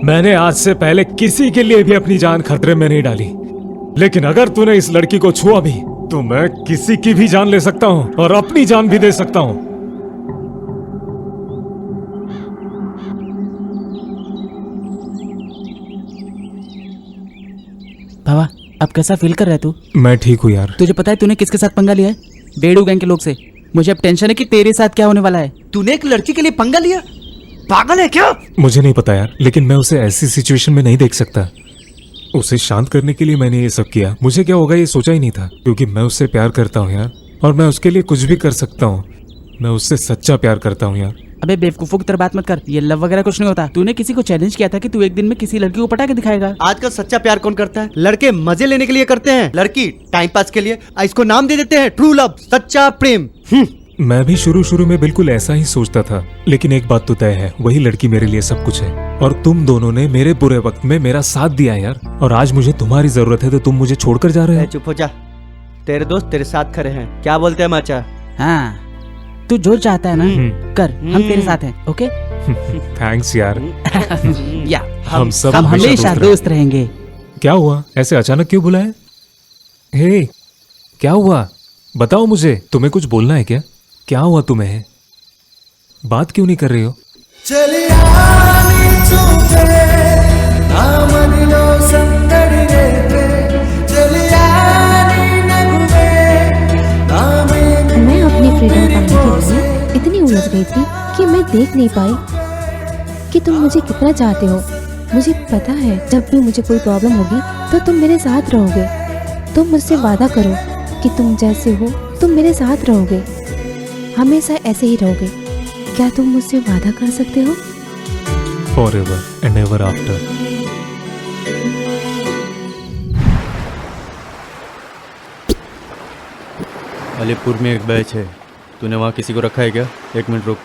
B: मैंने आज से पहले किसी के लिए भी अपनी जान खतरे में नहीं डाली, लेकिन अगर तूने इस लड़की को छुआ भी तो मैं किसी की भी जान ले सकता हूँ और अपनी जान भी दे सकता हूँ।
E: बाबा, अब कैसा फील कर रहा है तू?
B: मैं ठीक हूँ यार।
E: तुझे पता है तूने किसके साथ पंगा लिया है? बेडू गैंग के लोग से। मुझे अब टेंशन है कि तेरे साथ क्या होने वाला है।
A: तूने एक लड़की के लिए पंगा लिया? पागल है क्या?
B: मुझे नहीं पता यार, लेकिन मैं उसे ऐसी सिचुएशन में नहीं देख सकता। उसे शांत करने के लिए मैंने ये सब किया। मुझे क्या होगा ये सोचा ही नहीं था, क्योंकि मैं उससे प्यार करता हूँ यार, और मैं उसके लिए कुछ भी कर सकता हूँ। मैं उससे सच्चा प्यार करता हूँ यार।
E: अबे बेवकूफों की तरह बात मत कर, ये लव वगैरह कुछ नहीं होता। तूने किसी को चैलेंज किया था कि तू एक दिन में किसी लड़की को पटा के दिखाएगा।
A: आजकल सच्चा प्यार कौन करता है? लड़के मजे लेने के लिए करते हैं, लड़की टाइम पास के लिए। इसको नाम दे देते हैं ट्रू लव, सच्चा प्रेम।
B: मैं भी शुरू में बिल्कुल ऐसा ही सोचता था, लेकिन एक बात तो तय है, वही लड़की मेरे लिए सब कुछ है। और तुम दोनों ने मेरे बुरे वक्त में मेरा साथ दिया यार, और आज मुझे तुम्हारी जरूरत है तो तुम मुझे छोड़कर जा रहे हो।
A: चुप हो जा, तेरे दोस्त तेरे साथ खड़े हैं। क्या बोलते हैं माचा?
E: हाँ, तू जो चाहता है ना कर, हम तेरे साथ हैं। ओके?
B: थैंक्स यार।
E: या
B: हम सब
E: हम हमेशा दोस्त रहेंगे।
B: क्या हुआ, ऐसे अचानक क्यों बुलाया? हे, क्या हुआ बताओ मुझे। तुम्हें कुछ बोलना है क्या? क्या हुआ तुम्हें? बात क्यों नहीं कर रही हो?
I: मैं अपनी फ्रीडम पाने के लिए इतनी उलझ गई थी कि मैं देख नहीं पाई कि तुम मुझे कितना चाहते हो। मुझे पता है जब भी मुझे कोई प्रॉब्लम होगी तो तुम मेरे साथ रहोगे। तुम मुझसे वादा करो कि तुम जैसे हो तुम मेरे साथ रहोगे, हमेशा ऐसे ही रहोगे। क्या तुम मुझसे वादा कर सकते हो?
B: Forever and ever after.
F: Alipur में एक बैच है, तूने वहाँ किसी को रखा है क्या? 1 मिनट रुक।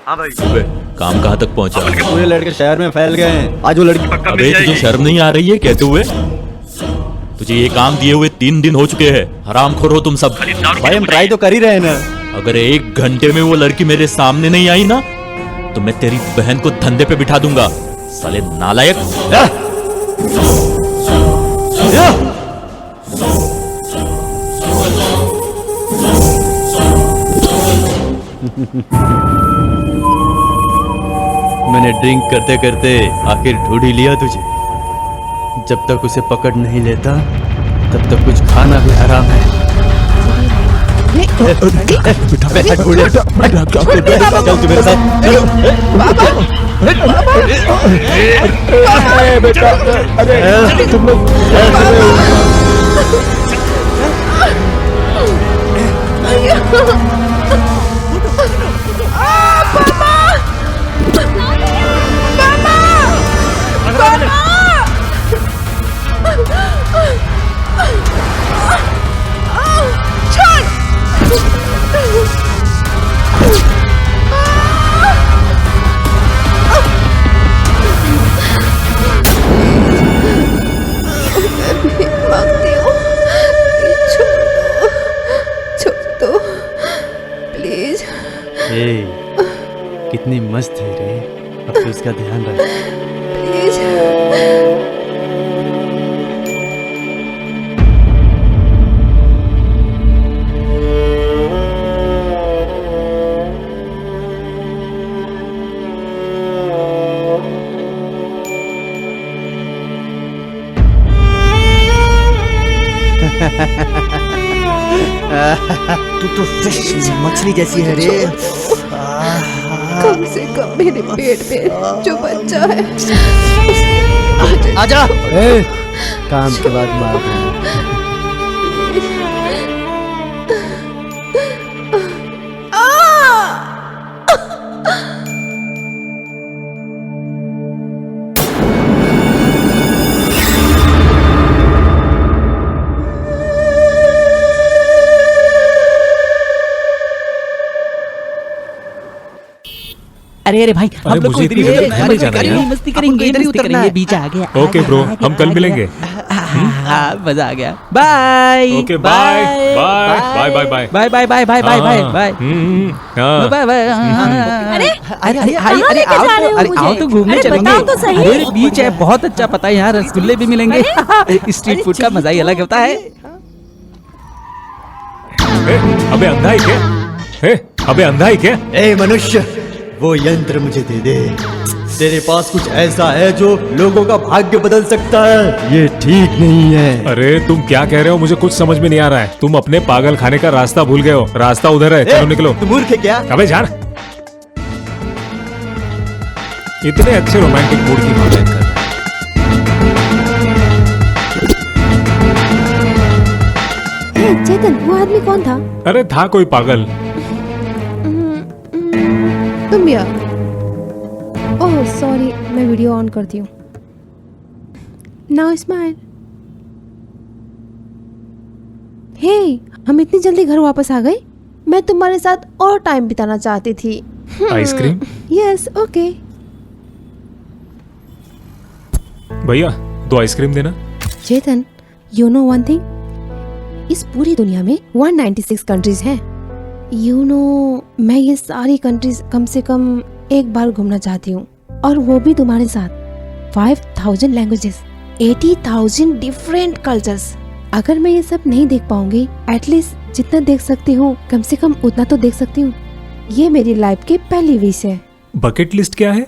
A: हाँ भाई।
F: अबे, काम कहाँ तक पहुँचा?
A: पूरे लड़के शहर में फैल गए हैं। आज वो लड़की पक्का मिल
F: अबे
A: जाएगी।
F: तुझे शर्म नहीं आ रही है कहते हुए? तुझे ये काम दिए हुए 3 दिन हो चुके हैं। हरामखोर हो तुम सब।
A: भाई हम ट्राई तो कर ही रहे हैं ना।
F: अगर 1 घंटे में वो लड़की मेरे सामने नहीं आई ना तो मैं तेरी बहन को धंधे पे बिठा दूंगा। साले नालायक। मैंने ड्रिंक करते करते आखिर ढूंढ ही लिया तुझे। जब तक उसे पकड़ नहीं लेता तब तक कुछ खाना भी हराम है। चल तू मेरे साथ। कितनी मस्त है रे, अब तो उसका ध्यान रख।
A: तू तो फिश मछली जैसी है रे।
I: कम से कम मेरे पेट में जो बच्चा है
A: आजा। काम के बाद मार।
E: अरे अरे भाई, हम लोग को
B: मुझे
E: इधर ही
B: इधर
E: उतरना है।
B: जाना है यार।
E: मस्ती करेंगे, मस्ती करेंगे। बीच आ गया।
B: ओके ब्रो, हम कल मिलेंगे।
E: हाँ, मजा आ गया। Bye.
B: Okay bye bye bye. Bye bye bye
E: bye bye bye bye bye bye bye
B: हाँ।
E: Bye bye.
J: अरे
E: अरे अरे
J: कहाँ
E: अरे
J: लेके जा रहे हो
E: अरे
J: मुझे?
E: आओ तो घूमने
J: अरे
E: चलेंगे।
J: बताओ तो सही।
E: अरे बीच है बहुत अच्छा, पता है यहाँ रसगुल्ले भी मिलेंगे। स्ट्रीट फूड का मजा ही अलग होता है।
B: अबे अंधा है क्या? अबे अंधा है क्या?
A: ए मनुष्य, वो यंत्र मुझे दे दे। तेरे पास कुछ ऐसा है जो लोगों का भाग्य बदल सकता है। ये ठीक नहीं है।
B: अरे तुम क्या कह रहे हो? मुझे कुछ समझ में नहीं आ रहा है। तुम अपने पागल खाने का रास्ता भूल गए हो। रास्ता उधर है, चलो निकलो।
A: तुम मूर्ख है क्या?
B: अबे जान, इतने अच्छे रोमांटिक मूड की बातें कर।
I: चेतन, वो आदमी कौन था?
B: अरे था कोई पागल।
I: तुम भी आओ। ओह सॉरी, मैं वीडियो ऑन करती हूँ। Now smile. हे, हम इतनी जल्दी घर वापस आ गए। मैं तुम्हारे साथ और टाइम बिताना चाहती थी।
B: आइसक्रीम?
I: Yes, okay.
B: भैया 2 आइसक्रीम देना।
I: चेतन, यू नो वन थिंग, इस पूरी दुनिया में 196 कंट्रीज हैं। यू नो, मैं ये सारी कंट्रीज कम से कम एक बार घूमना चाहती हूँ, और वो भी तुम्हारे साथ। 5000 लैंग्वेजेस, 80,000 डिफरेंट कल्चर्स। अगर मैं ये सब नहीं देख पाऊंगी, एटलीस्ट जितना देख सकती हूँ कम से कम उतना तो देख सकती हूँ। ये मेरी लाइफ की पहली विश है।
B: बकेट लिस्ट क्या है?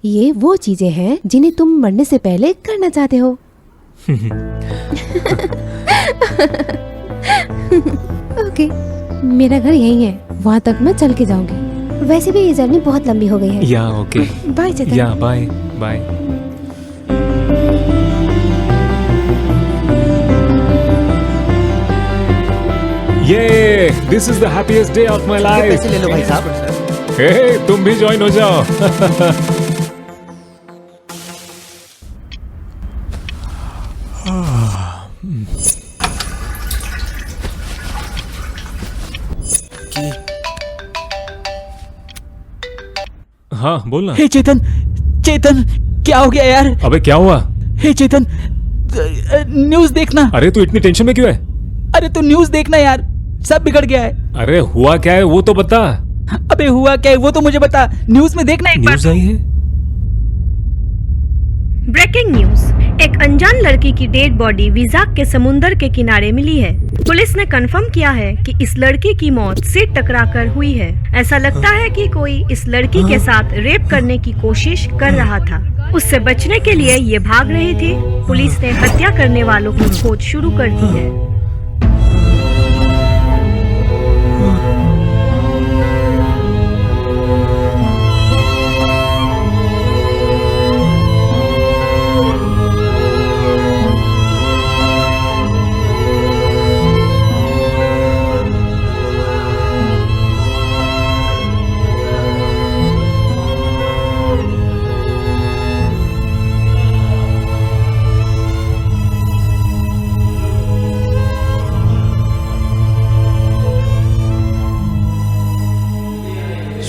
I: ये वो चीजें हैं जिन्हें तुम मरने से पहले करना चाहते हो। ओके, मेरा घर यही है, वहाँ तक मैं चल के जाऊंगी। वैसे भी ये जर्नी बहुत लंबी हो गई है।
B: या ओके।
I: बाय चेतन।
B: या बाय बाय। ये this is the happiest day of my life.
A: पैसे ले लो भाई साहब।
B: हे, तुम भी ज्वाइन हो जाओ। हाँ बोलना।
E: हे चेतन, चेतन क्या हो गया यार?
B: अबे क्या हुआ?
E: हे चेतन, न्यूज़ देखना।
B: अरे तू इतनी टेंशन में क्यों है?
E: अरे तू न्यूज़ देखना यार, सब बिगड़ गया है।
B: अरे हुआ क्या है वो तो बता।
E: अबे हुआ क्या है वो तो मुझे बता, न्यूज़ में देखना एक बार।
B: न्यूज़ आई है?
J: ब्रेकिंग न्यूज, एक अनजान लड़की की डेड बॉडी विजाक के समुंदर के किनारे मिली है। पुलिस ने कंफर्म किया है कि इस लड़की की मौत से टकराकर हुई है। ऐसा लगता है कि कोई इस लड़की के साथ रेप करने की कोशिश कर रहा था। उससे बचने के लिए ये भाग रही थी। पुलिस ने हत्या करने वालों की खोज शुरू कर दी है।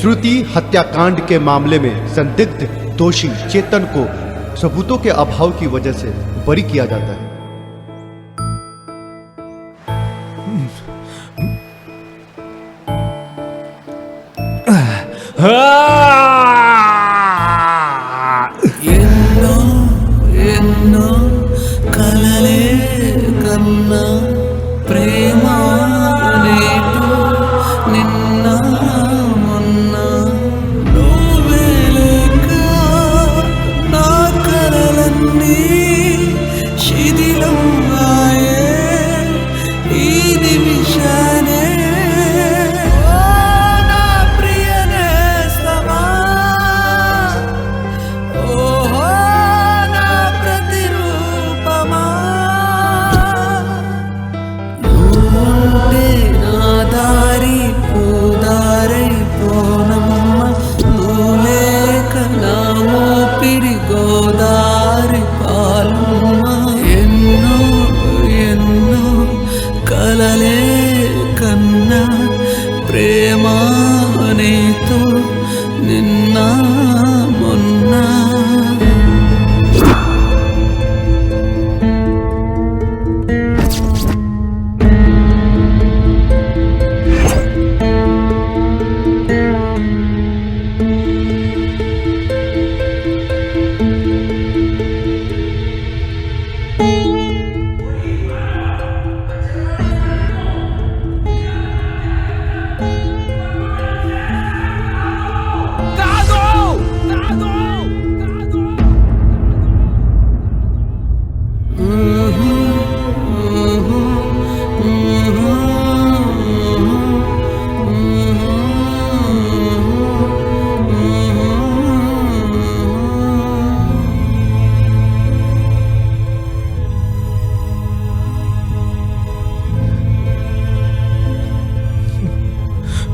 A: श्रुति हत्याकांड के मामले में संदिग्ध दोषी चेतन को सबूतों के अभाव की वजह से बरी किया जाता है।
H: ఎన్నో కలలే కన్నా ప్రేమ నేటు నిన్న మొన్న నువ్వే లేక నా కలలన్నీ శిథిలం ఆయే ఈ నిమిషానే ఓ నా ప్రియ నేస్తమా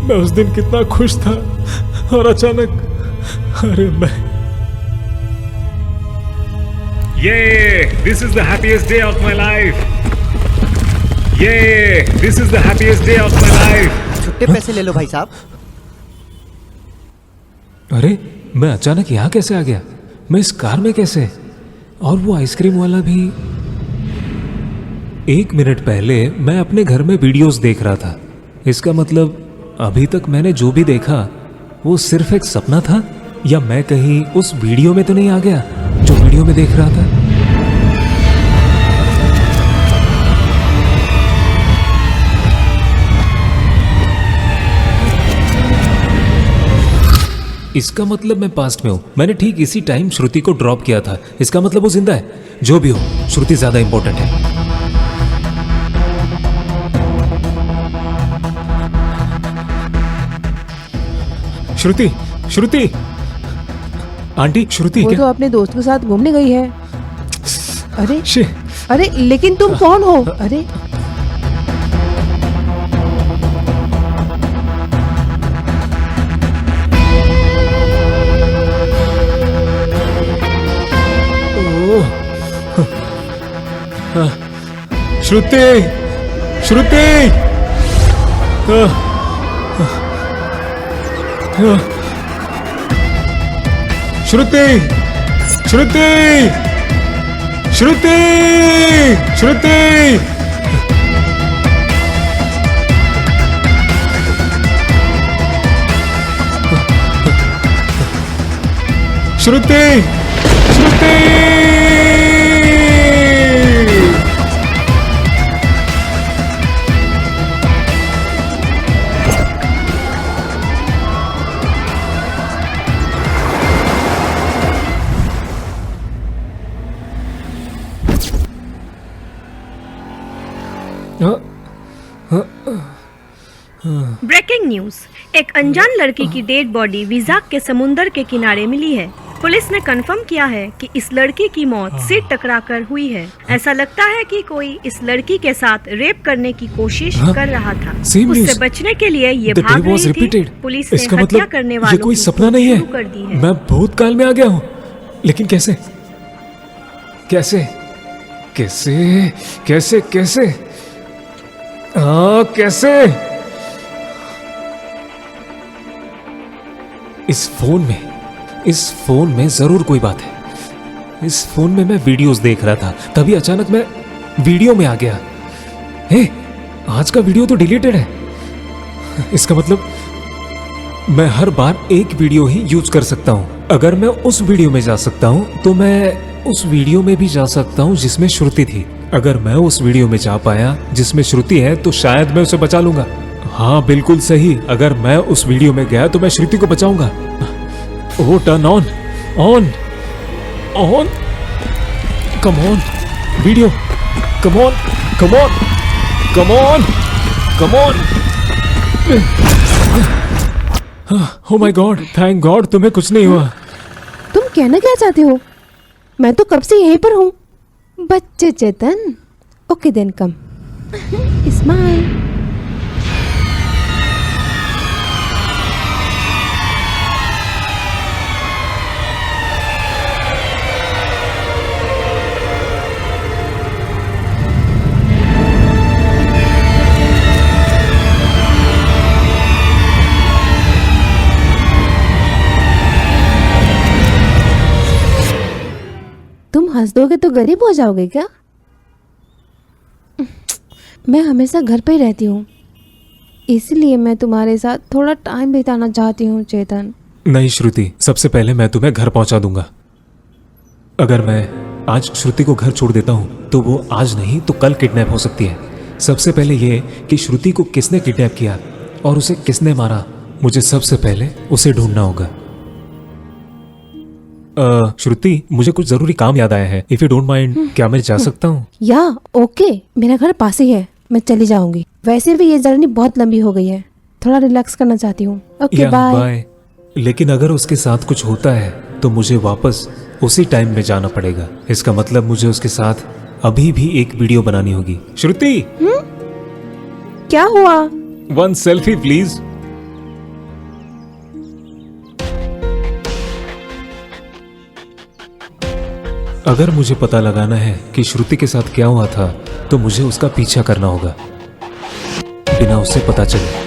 B: मैं उस दिन कितना खुश था और अचानक अरे मैं this is the happiest day of my life. This is the happiest day of my life.
A: छुट्टे पैसे ले लो भाई साहब।
B: अरे मैं अचानक यहाँ कैसे आ गया? मैं इस कार में कैसे? और वो आइसक्रीम वाला भी। 1 मिनट पहले मैं अपने घर में वीडियोस देख रहा था। इसका मतलब अभी तक मैंने जो भी देखा वो सिर्फ एक सपना था, या मैं कहीं उस वीडियो में तो नहीं आ गया जो वीडियो में देख रहा था? इसका मतलब मैं पास्ट में हूं। मैंने ठीक इसी टाइम श्रुति को ड्रॉप किया था। इसका मतलब वो जिंदा है। जो भी हो, श्रुति ज्यादा इंपॉर्टेंट है। श्रुति, श्रुति, आंटी, श्रुति
C: वो
B: क्या?
C: तो अपने दोस्त के साथ घूमने गई है। अरे
B: शे,
C: अरे लेकिन तुम कौन हो? अरे
B: श्रुति, श्रुति, श्रुति, श्रुति, श्रुति, श्रुति, श्रुति, श्रुति।
J: Breaking news. एक अनजान लड़की की डेड बॉडी विजाक के समुंदर के किनारे मिली है। पुलिस ने कंफर्म किया है कि इस लड़की की मौत से टकराकर हुई है। ऐसा लगता है कि कोई इस लड़की के साथ रेप करने की कोशिश कर रहा था। उससे बचने के लिए ये भाग रही थी। पुलिस ने हत्या करने वालों
B: ये कोई सपना नहीं है।
J: शुरू कर दी है।
B: मैं भूतकाल में आ गया हूँ, लेकिन कैसे? कैसे? कैसे? कैसे? कैसे? हाँ, कैसे? इस फोन में जरूर कोई बात है। इस फोन में मैं वीडियोस देख रहा था, तभी अचानक मैं वीडियो में आ गया। हे, आज का वीडियो तो डिलीटेड है। इसका मतलब मैं हर बार एक वीडियो ही यूज कर सकता हूं। अगर मैं उस वीडियो में जा सकता हूं तो मैं उस वीडियो में भी जा सकता हूं जिसमें श्रुति थी। अगर मैं उस वीडियो में जा पाया जिसमें श्रुति है तो शायद मैं उसे बचा लूंगा। हाँ, बिल्कुल सही। अगर मैं उस वीडियो में गया तो मैं श्रुति को बचाऊंगा। Oh, turn on, on, on, come on, video, come on, come on, come on, come on. Oh my God, thank God तुम्हें कुछ नहीं हुआ।
I: तुम कहना क्या चाहते हो? मैं तो कब से यहीं पर हूँ। बच्चे चेतन, ओके देन कम, स्माइल। तुम हंस दोगे तो गरीब हो जाओगे क्या? मैं हमेशा घर पे ही रहती हूँ, इसलिए मैं तुम्हारे साथ थोड़ा टाइम बिताना चाहती हूँ चेतन।
B: नहीं श्रुति, सबसे पहले मैं तुम्हें घर पहुंचा दूंगा। अगर मैं आज श्रुति को घर छोड़ देता हूँ तो वो आज नहीं तो कल किडनैप हो सकती है। सबसे पहले ये कि श्रुति को किसने किडनैप किया और उसे किसने मारा, मुझे सबसे पहले उसे ढूंढना होगा। श्रुति, मुझे कुछ जरूरी काम याद आया है। इफ यू डोंट माइंड, क्या मैं जा सकता हूँ?
I: या ओके, मेरा घर पास ही है, मैं चली जाऊंगी। वैसे भी ये जर्नी बहुत लंबी हो गई है, थोड़ा रिलैक्स करना चाहती हूँ। Okay bye.
B: लेकिन अगर उसके साथ कुछ होता है तो मुझे वापस उसी टाइम में जाना पड़ेगा। इसका मतलब मुझे उसके साथ अभी भी एक वीडियो बनानी होगी। श्रुति,
I: क्या हुआ?
B: One selfie please. अगर मुझे पता लगाना है कि श्रुति के साथ क्या हुआ था तो मुझे उसका पीछा करना होगा बिना उसे पता चले।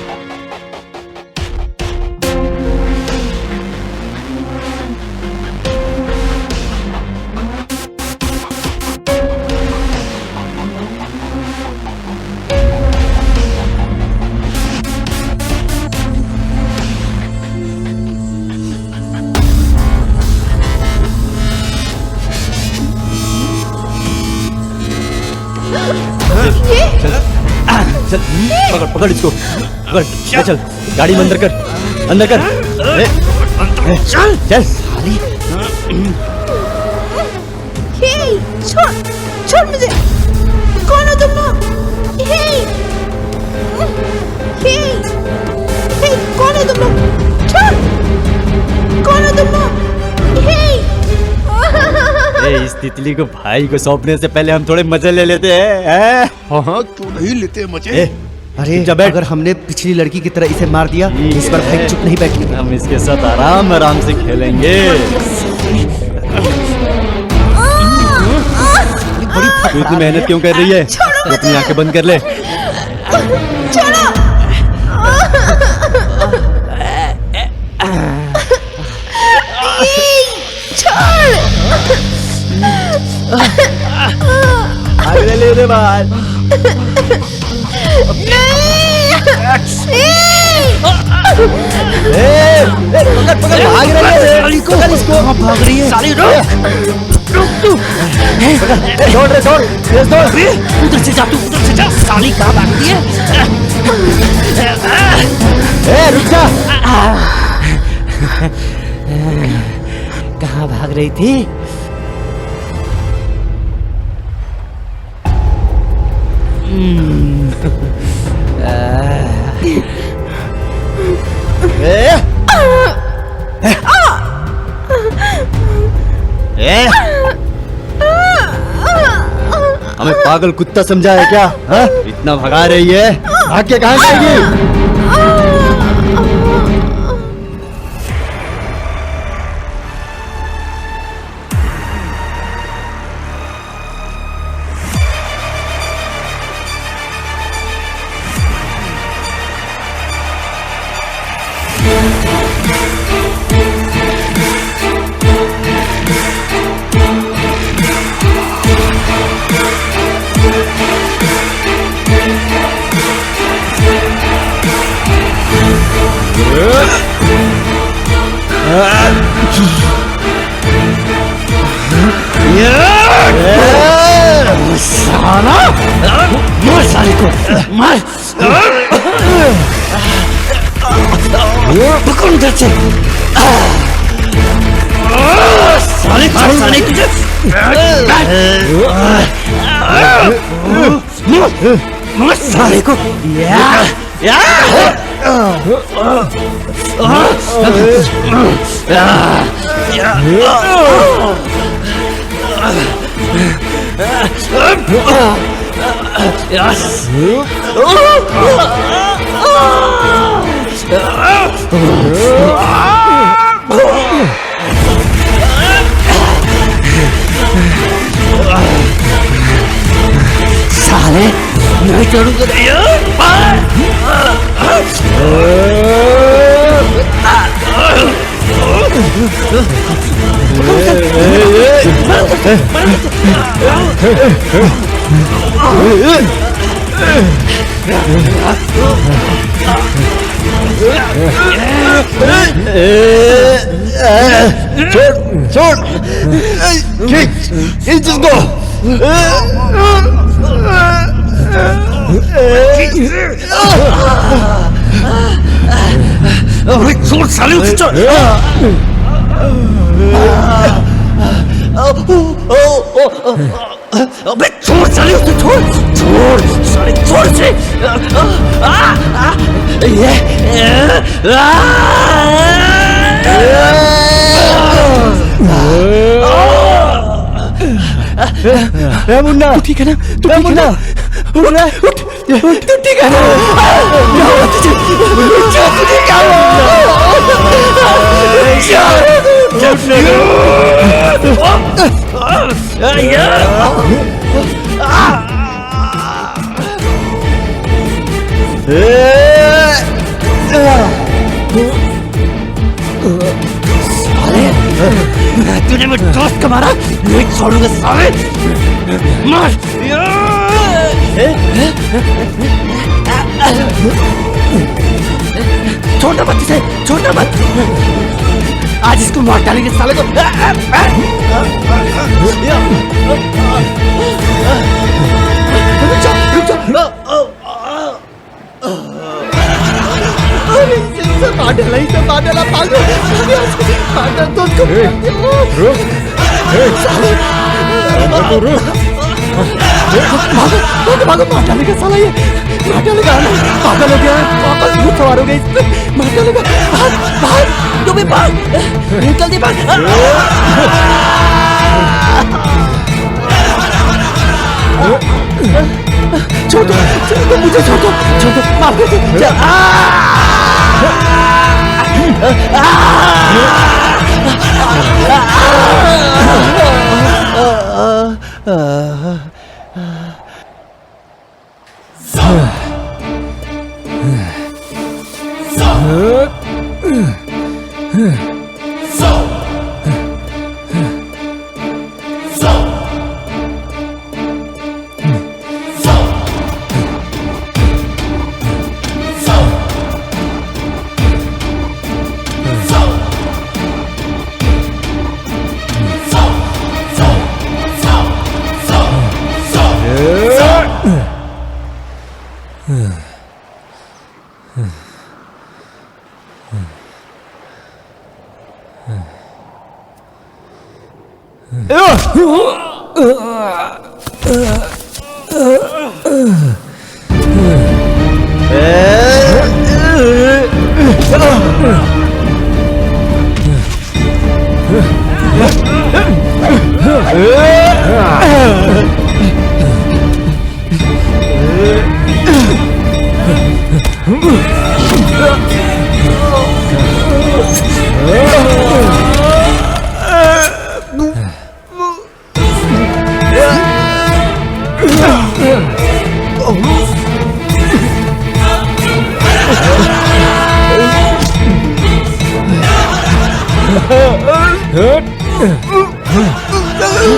A: चल पकड़ पकड़ इसको, पकड़ ले, चल गाड़ी में अंदर कर, अंदर कर, चल चल साली।
I: छोड़ छोड़ मुझे, कौन हो तुम लोग? कौन हो तुम लोग? छोड़, कौन हो तुम लोग?
A: इस तितली को भाई को सौंपने से पहले हम थोड़े मजे ले लेते हैं।
K: हाँ क्यों नहीं लेते मजे।
A: अरे जब अगर हमने पिछली लड़की की तरह इसे मार दिया, इस बार भाई चुप नहीं बैठेंगे, हम इसके साथ आराम आराम से खेलेंगे। तू इतनी मेहनत क्यों कर रही है? तू अपनी आंखें बंद कर ले। आगे ले दे बाहर। पकड़ भाग रही है, पकड़ इसको, भाग रही है साली। रुक तू, दौड़ रे दौड़, तेज दौड़, उधर से जा तू, उधर से जा साली। कहाँ भागती है? रुक जा। कहाँ भाग रही थी? हमें पागल कुत्ता समझा है क्या? हा? इतना भगा रही है, भाग के कहाँ जाएगी? साले को मार, पकड़ उधर से साले, साले तुझे साले को साले मैं छोड़ूंगा छोड़ छोड़, खींच इसको। छोड़ साले, उसे छोड़। अबे छोड़ साले, उसे छोड़, छोड़ साले, छोड़ से। मुन्ना तू ठीक है ना? तू मुन्ना उठ, तू ठीक है ना? क्या तूने मेरे दोस्त को मारा, नहीं छोड़ूंगा साले। मार। छोड़ना मत इसे, छोड़ना मत। आज इसको मार डालेंगे साले को। भागो, मार डालेगा साला ये, मार डालेगा। पागल हो गया है, वापस भूत सवार हो गई इस पे, मार डालेगा। भाग, तू भी भाग, जल्दी भाग। छोड़ दो, मुझे छोड़ दो, माफ कर दो।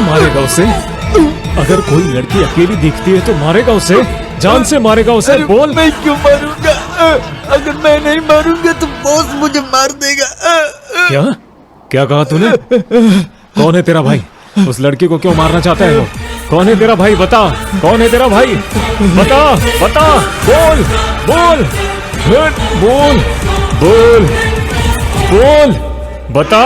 B: मारेगा उसे? अगर कोई लड़की अकेली दिखती है तो मारेगा उसे, जान से मारेगा उसे। बोल।
A: मैं क्यों मारूंगा? अगर मैं नहीं मारूंगा तो बॉस मुझे मार देगा।
B: क्या क्या कहा तूने? कौन है तेरा भाई? उस लड़की को क्यों मारना चाहता है वो? कौन है तेरा भाई? बता, कौन है तेरा भाई? बता, बता, बोल, बोल, बोल, बोल, बोल, बता।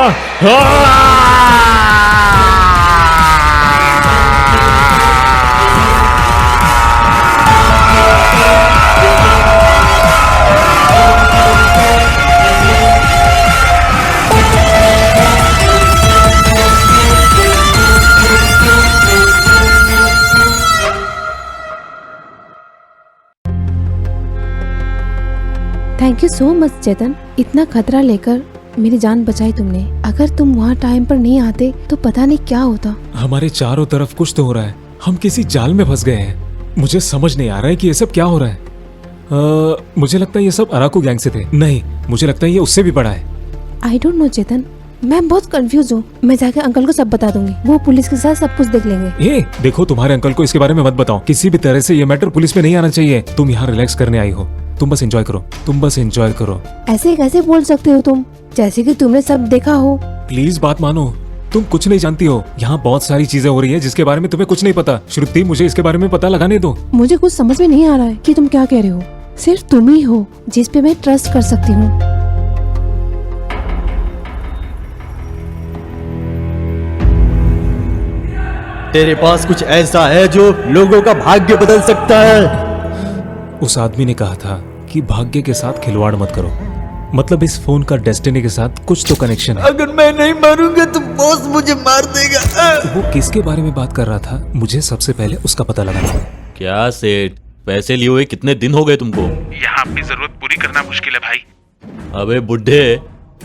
I: थैंक यू सो मच चेतन, इतना खतरा लेकर मेरी जान बचाई तुमने। अगर तुम वहाँ टाइम पर नहीं आते तो पता नहीं क्या होता।
B: हमारे चारों तरफ कुछ तो हो रहा है, हम किसी जाल में फंस गए हैं। मुझे समझ नहीं आ रहा है कि ये सब क्या हो रहा है। मुझे लगता है ये सब अराकू गैंग से थे। नहीं, मुझे लगता है ये उससे भी बड़ा है।
I: आई डोंट नो चेतन, मैं बहुत कंफ्यूज हूँ। मैं जाके अंकल को सब बता दूंगी, वो पुलिस के साथ सब कुछ देख लेंगे।
B: ये देखो, तुम्हारे अंकल को इसके बारे में मत बताओ। किसी भी तरह से ये मैटर पुलिस में नहीं आना चाहिए। तुम यहाँ रिलैक्स करने आई हो, तुम बस एंजॉय करो, तुम बस एंजॉय करो।
I: ऐसे कैसे बोल सकते हो तुम, जैसे कि तुमने सब देखा हो।
B: प्लीज बात मानो, तुम कुछ नहीं जानती हो। यहाँ बहुत सारी चीजें हो रही है जिसके बारे में तुम्हें कुछ नहीं पता। श्रुति, मुझे इसके बारे में पता लगाने दो।
I: मुझे कुछ समझ में नहीं आ रहा है कि तुम क्या कह रहे हो। सिर्फ तुम ही हो जिस पे मैं ट्रस्ट कर सकती हूँ।
A: तेरे पास कुछ ऐसा है जो लोगों का भाग्य बदल सकता है।
B: उस आदमी ने कहा था कि भाग्य के साथ खिलवाड़ मत करो। मतलब इस फोन का डेस्टिनी के साथ कुछ तो कनेक्शन है।
A: अगर मैं नहीं मारूंगा तो बॉस मुझे मार देगा।
B: वो किसके बारे में बात कर रहा था? मुझे सबसे पहले उसका पता लगाना है।
F: क्या सेठ, पैसे लिए हुए कितने दिन हो गए तुमको?
L: यहाँ अपनी जरूरत पूरी करना मुश्किल है भाई।
F: अबे बुड्ढे,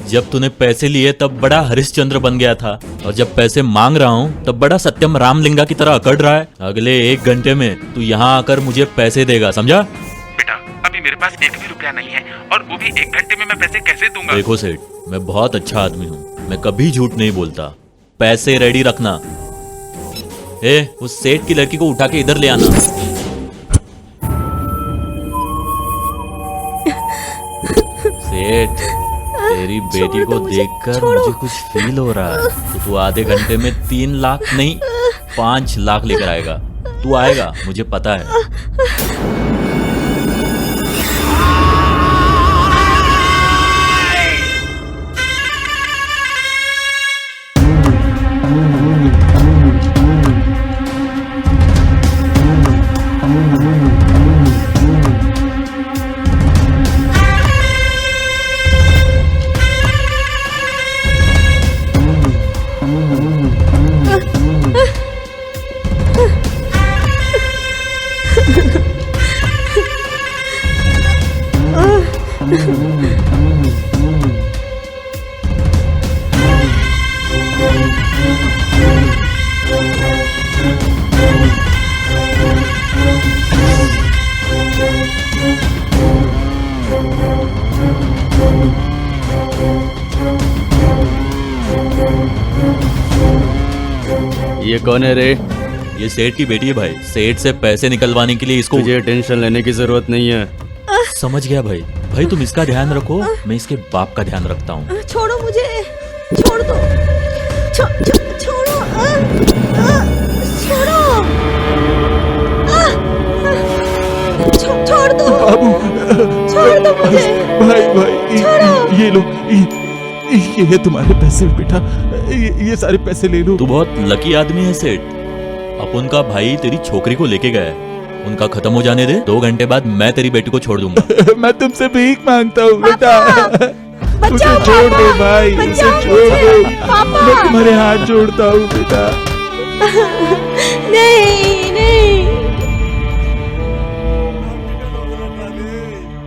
F: जब तूने पैसे लिए तब बड़ा हरिश्चंद्र बन गया था, और जब पैसे मांग रहा हूँ तब बड़ा सत्यम रामलिंगा की तरह अकड़ रहा है। अगले 1 घंटे में तू यहाँ आकर मुझे पैसे देगा, समझा?
L: बेटा अभी मेरे पास एक भी रुपया नहीं है, और वो भी 1 घंटे में मैं पैसे कैसे दूंगा?
F: देखो सेठ, मैं बहुत अच्छा आदमी हूँ, मैं कभी झूठ नहीं बोलता। पैसे रेडी रखना। उस सेठ की लड़की को उठा के इधर ले आना। सेठ, तेरी बेटी को देखकर मुझे कुछ फील हो रहा है। तो तू आधे घंटे में 3 लाख नहीं 5 लाख लेकर आएगा। तू आएगा, मुझे पता है।
M: ये कौन है रे?
F: ये सेठ की बेटी है भाई। सेठ से पैसे निकलवाने के लिए इसको।
M: मुझे टेंशन लेने की जरूरत नहीं है।
F: समझ गया भाई। भाई तुम इसका ध्यान रखो, मैं इसके बाप का ध्यान रखता हूँ।
I: छोड़ो मुझे, छोड़ दो, छोड़ो, छोड़ो, छोड़ दो
K: बाबू,
I: छोड़ दो मुझे।
K: भाई ये लो, ये है तुम्हारे पैसे बेटा, ये सारे पैसे ले लो।
F: तू बहुत लकी आदमी है सेठ। अपन का भाई तेरी छोकरी को लेके गया है, उनका खत्म हो जाने दे। 2 घंटे बाद मैं तेरी बेटी को छोड़ दूंगा।
K: मैं तुमसे भीख मांगता हूँ बेटा, मुझे छोड़ दो भाई, मुझे छोड़ दो। मैं तुम्हारे हाथ जोड़ता हूँ बेटा।
I: नहीं नहीं।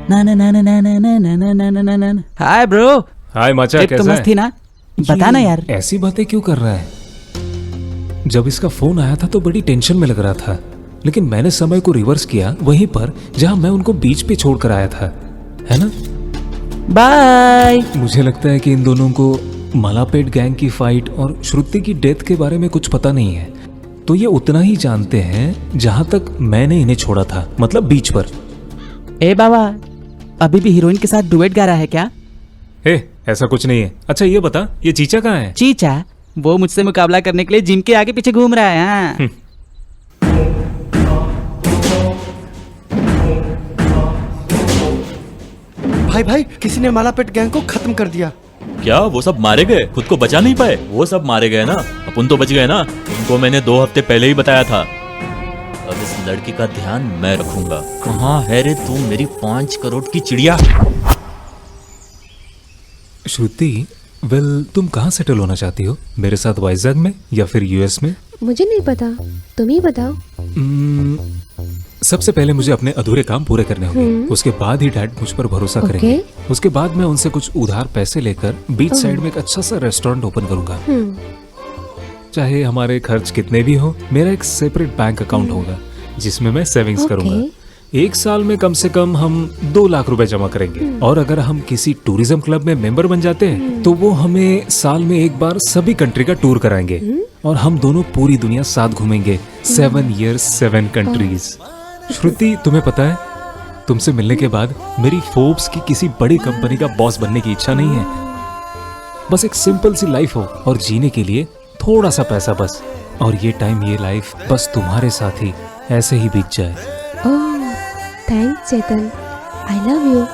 E: ना ना ना ना ना ना ना ना ना ना ना ना। Hi bro.
B: हाय मचा,
E: ट्रिप तो
B: कैसा
E: मस्त
B: है?
E: थी ना? बता ना यार।
B: ऐसी बातें क्यों कर रहा है? जब इसका फोन आया था तो बड़ी टेंशन में लग रहा था, लेकिन मैंने समय को रिवर्स किया वहीं पर जहां मैं उनको बीच पे छोड़ कर आया था, है ना?
E: बाय।
B: मुझे लगता है कि इन दोनों को मालापेट गैंग की फाइट और श्रुति की डेथ के बारे में कुछ पता नहीं है, तो ये उतना ही जानते हैं जहां तक मैंने इन्हें छोड़ा था, मतलब बीच पर।
E: ए बाबा, अभी भी हीरोइन के साथ डुएट गा रहा है क्या?
B: ऐसा कुछ नहीं है। अच्छा ये बता, ये चीचा कहाँ है?
E: चीचा वो मुझसे मुकाबला करने के लिए जिम के आगे पीछे घूम रहा है। हाँ।
A: भाई किसी ने मालापेट गैंग को खत्म कर दिया।
F: क्या वो सब मारे गए? खुद को बचा नहीं पाए? वो सब मारे गए ना, अपन तो बच गए ना। उनको मैंने 2 हफ्ते पहले ही बताया था। अब इस लड़की का ध्यान मैं रखूंगा। कहाँ है रे तू मेरी 5 करोड़ की चिड़िया?
B: श्रुति, वेल तुम कहाँ सेटल होना चाहती हो? मेरे साथ वाइजैग में या फिर यूएस में?
I: मुझे नहीं पता, तुम ही बताओ।
B: सबसे पहले मुझे अपने अधूरे काम पूरे करने होंगे, उसके बाद ही डैड मुझ पर भरोसा करेंगे। उसके बाद मैं उनसे कुछ उधार पैसे लेकर बीच साइड में एक अच्छा सा रेस्टोरेंट ओपन करूंगा। चाहे हमारे खर्च कितने भी हो, मेरा एक सेपरेट बैंक अकाउंट होगा जिसमें मैं सेविंग्स करूंगा। 1 साल में कम से कम हम 2 लाख रुपए जमा करेंगे, और अगर हम किसी टूरिज्म क्लब में मेंबर बन जाते हैं तो वो हमें साल में 1 बार सभी कंट्री का टूर कराएंगे, और हम दोनों पूरी दुनिया साथ घूमेंगे। 7 years 7 countries। श्रुति, तुम्हें पता है, तुमसे मिलने के बाद मेरी फोर्ब्स की किसी बड़ी कंपनी का बॉस बनने की इच्छा नहीं है। बस एक सिंपल सी लाइफ हो और जीने के लिए थोड़ा सा पैसा बस, और ये टाइम ये लाइफ बस तुम्हारे साथ ही ऐसे ही बीत जाए।
I: Thanks Chetan, I love you.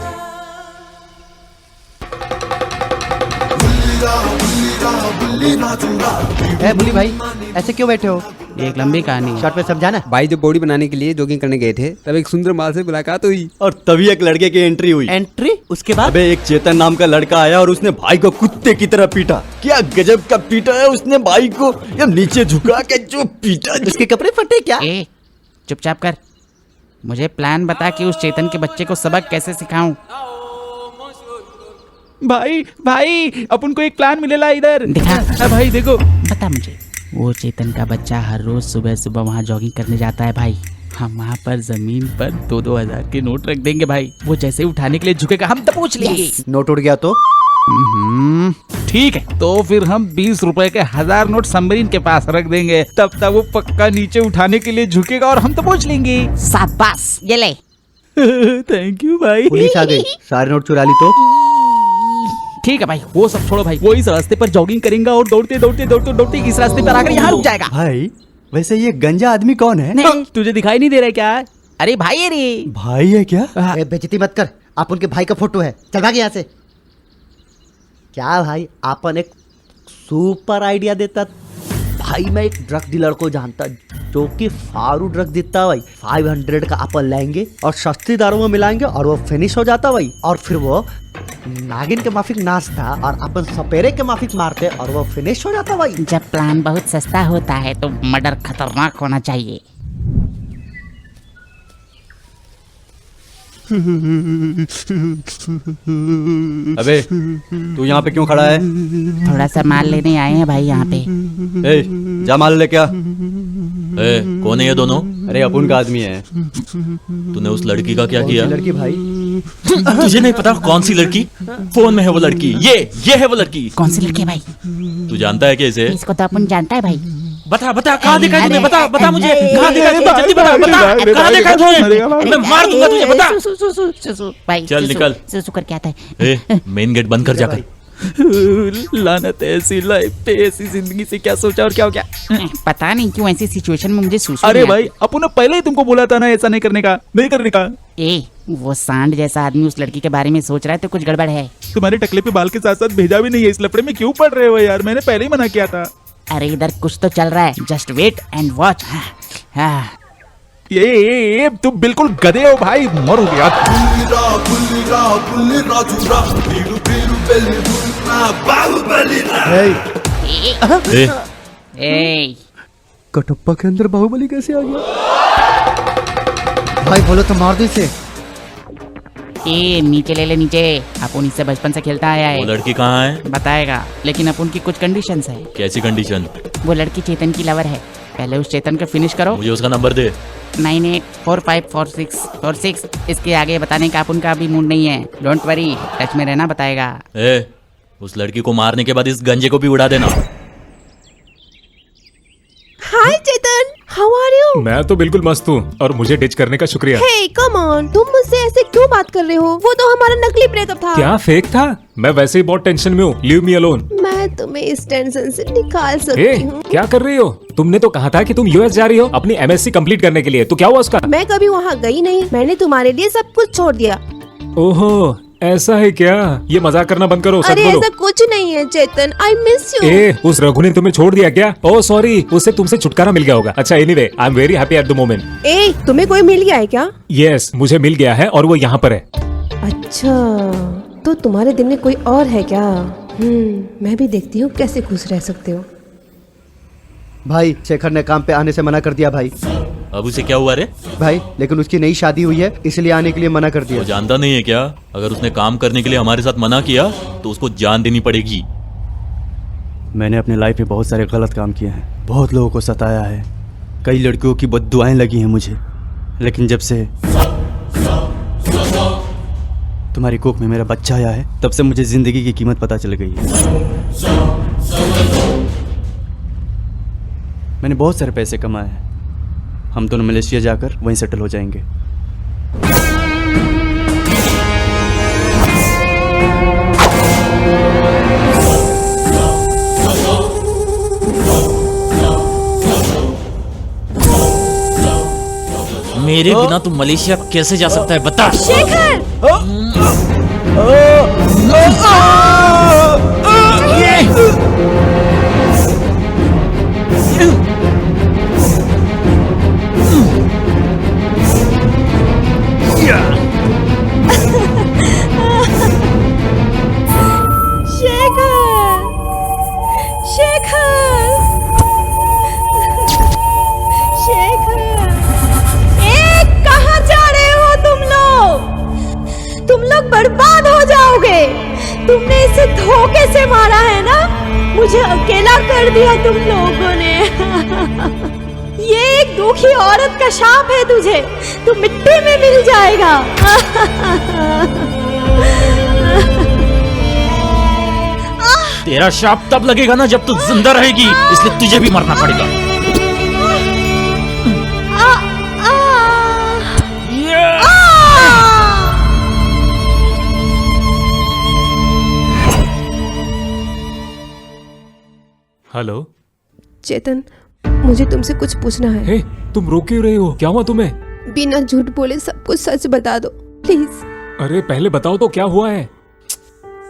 A: Bulli भाई, ऐसे क्यों बैठे हो?
E: एक लंबी कहानी।
A: शॉर्ट में समझाना।
D: भाई जब बॉडी बनाने के लिए जॉगिंग करने गए थे तब एक सुंदर माल से मुलाकात हुई,
M: और तभी एक लड़के की एंट्री हुई।
A: एंट्री? उसके बाद?
M: अबे एक चेतन नाम का लड़का आया और उसने भाई को कुत्ते की तरह पीटा। क्या गजब का पीटा है उसने भाई को, या नीचे झुका के जो पीटा।
A: उसके कपड़े फटे क्या?
E: ए, चुपचाप कर। मुझे प्लान बता कि उस चेतन के बच्चे को सबक कैसे सिखाऊं। भाई अपन को एक प्लान मिलेला इधर। दिखा देखो। बता मुझे। वो चेतन का बच्चा हर रोज सुबह सुबह वहाँ जॉगिंग करने जाता है भाई। हम वहाँ पर जमीन पर 2-2 हजार के नोट रख देंगे भाई। वो जैसे ही उठाने के लिए झुकेगा हम दबोच लेंगे।
A: नोट उड़ गया तो
E: ठीक है, तो फिर हम 20 रुपए के 1000 नोट सबमरीन के पास रख देंगे। तब तक वो पक्का नीचे उठाने के लिए झुकेगा और हम दबोच लेंगे।
G: शाबाश, ये ले।
E: थैंक यू भाई।
A: पुलिस आ गई, सारे नोट चुरा ली तो?
E: ठीक है भाई, वो सब छोड़ो भाई। वो इस रास्ते पर जॉगिंग करेगा और दौड़ते इस रास्ते पर आकर यहाँ रुक जाएगा।
M: भाई वैसे ये गंजा आदमी कौन है?
E: नहीं, तुझे दिखाई नहीं दे रहा है क्या? अरे भाई है रे।
M: भाई है क्या?
A: बेइज्जती मत कर, आप उनके भाई का फोटो है, चल भाग यहाँ से। क्या भाई, आपन एक सुपर आइडिया देता भाई। मैं एक ड्रग डीलर को जानता जो कि फारू ड्रग देता भाई। 500 का अपन लेंगे और सस्ती दारों में मिलाएंगे और वो फिनिश हो जाता भाई। और फिर वो नागिन के माफिक नाचता और अपन सपेरे के माफिक मारते और वो फिनिश हो जाता भाई।
G: जब प्लान बहुत सस्ता होता है तो मर्डर खतरनाक होना चाहिए।
M: अबे तू यहाँ पे क्यों खड़ा है?
G: थोड़ा सा माल लेने आए हैं भाई यहाँ पे।
M: ए, जा माल ले क्या?
F: कौन है ये दोनों?
M: अरे अपुन का आदमी है।
F: तूने उस लड़की का क्या किया?
A: लड़की भाई,
F: तुझे नहीं पता कौन सी लड़की? फोन में है वो लड़की। ये है वो लड़की।
G: कौन सी लड़की भाई?
F: तू जानता है क्या इसे?
G: इसको तो अपन जानता है भाई।
F: बता कहाँ देखा तूने? बता मुझे कहाँ देखा तूने? जल्दी बता कहाँ देखा तूने? मैं मार दूंगा तुझे, बता।
G: भाई
F: चल निकल।
G: सुसु करके आता है।
F: मेन गेट बंद कर जाकर।
E: लानत है ऐसी लाइफ पे, ऐसी जिंदगी से क्या सोचा और क्या हो गया।
G: पता नहीं क्यों ऐसी सिचुएशन में मुझे सुसु।
E: अरे भाई अपन ने पहले ही तुमको बोला था ना ऐसा नहीं करने का।
G: ए, वो सांड जैसा आदमी उस लड़की के बारे में सोच रहा है तो कुछ गड़बड़ है।
K: तुम्हारे टकले पे बाल के साथ साथ भेजा भी नहीं है, इस लफड़े में क्यों पड़ रहे हो यार? मैंने पहले ही मना किया था।
G: अरे इधर कुछ तो चल रहा है, जस्ट वेट एंड वॉच।
K: ये तुम बिल्कुल गधे हो भाई, मर हो गया।
A: कटप्पा के अंदर बाहुबली कैसे आ गया? भाई बोलो तो मार दो इसे।
G: ए, नीचे ले ले नीचे। अपन इससे बचपन से खेलता आया है।
F: वो लड़की कहाँ है?
G: बताएगा, लेकिन अपन की कुछ कंडीशंस है।
F: कैसी कंडीशन?
G: वो लड़की चेतन की लवर है। पहले उस चेतन को फिनिश करो।
F: मुझे उसका नंबर दे।
G: 98454646। इसके आगे बताने का अपन का अभी मूड नहीं है। डोंट वरी, टच में रहना, बताएगा।
F: उस लड़की को मारने के बाद इस गंजे को भी उड़ा देना।
I: हाय चेतन, हाउ आर यू?
B: मैं तो बिल्कुल मस्त हूँ और मुझे डिच करने का शुक्रिया।
I: हे कम ऑन, तुम मुझसे ऐसे क्यों बात कर रहे हो? वो तो हमारा नकली ब्रेकअप था।
B: क्या फेक था? मैं वैसे ही बहुत टेंशन में हूँ, लीव मी अलोन।
I: मैं तुम्हें इस टेंशन से निकाल सकती हूँ।
B: क्या कर रही हो? तुमने तो कहा था कि तुम यूएस जा रही हो अपनी MSc कंप्लीट करने के लिए, तो क्या हुआ उसका?
I: मैं कभी वहाँ गई नहीं, मैंने तुम्हारे लिए सब कुछ छोड़ दिया।
B: ओहो, ऐसा है क्या? ये मजाक करना बंद करो, सच
I: अरे
B: बोलो।
I: ऐसा कुछ नहीं है चेतन, आई मिस यू।
B: उस रघु ने तुम्हें छोड़ दिया क्या? ओह सॉरी, उससे तुमसे छुटकारा मिल गया होगा। अच्छा anyway, I am very happy at the moment.
I: तुम्हें कोई मिल गया है क्या?
B: यस, मुझे मिल गया है और वो यहाँ पर है।
I: अच्छा, तो तुम्हारे दिल में कोई और है क्या? मैं भी देखती हूँ कैसे खुश रह सकते हो।
A: भाई शेखर ने काम पे आने से मना कर दिया भाई।
F: अब उसे क्या हुआ रे?
A: भाई लेकिन उसकी नई शादी हुई है, इसलिए आने के लिए मना कर दिया।
F: वो जानता नहीं है क्या? अगर उसने काम करने के लिए हमारे साथ मना किया तो उसको जान देनी पड़ेगी।
M: मैंने अपने लाइफ में बहुत सारे गलत काम किए हैं, बहुत लोगों को सताया है, कई लड़कियों की बद्दुआएं लगी हैं मुझे। लेकिन जब से तुम्हारी कोख में मेरा बच्चा आया है, तब से मुझे जिंदगी की कीमत पता चल गई है। मैंने बहुत सारे पैसे कमाए हैं। हम दोनों मलेशिया जाकर वहीं सेटल हो जाएंगे।
F: मेरे बिना तू मलेशिया कैसे जा सकता है, बता।
I: शेखर! बर्बाद हो जाओगे। तुमने इसे धोखे से मारा है ना, मुझे अकेला कर दिया तुम लोगों ने।
N: ये एक दुखी औरत का शाप है तुझे, तू मिट्टी में मिल जाएगा।
F: तेरा शाप तब लगेगा ना जब तू जिंदा रहेगी, इसलिए तुझे भी मरना पड़ेगा।
B: हेलो
I: चेतन, मुझे तुमसे कुछ पूछना है।
B: हे, तुम रो क्यों रहे हो? क्या हुआ तुम्हें?
I: बिना झूठ बोले सब कुछ सच बता दो प्लीज।
B: अरे पहले बताओ तो क्या हुआ है।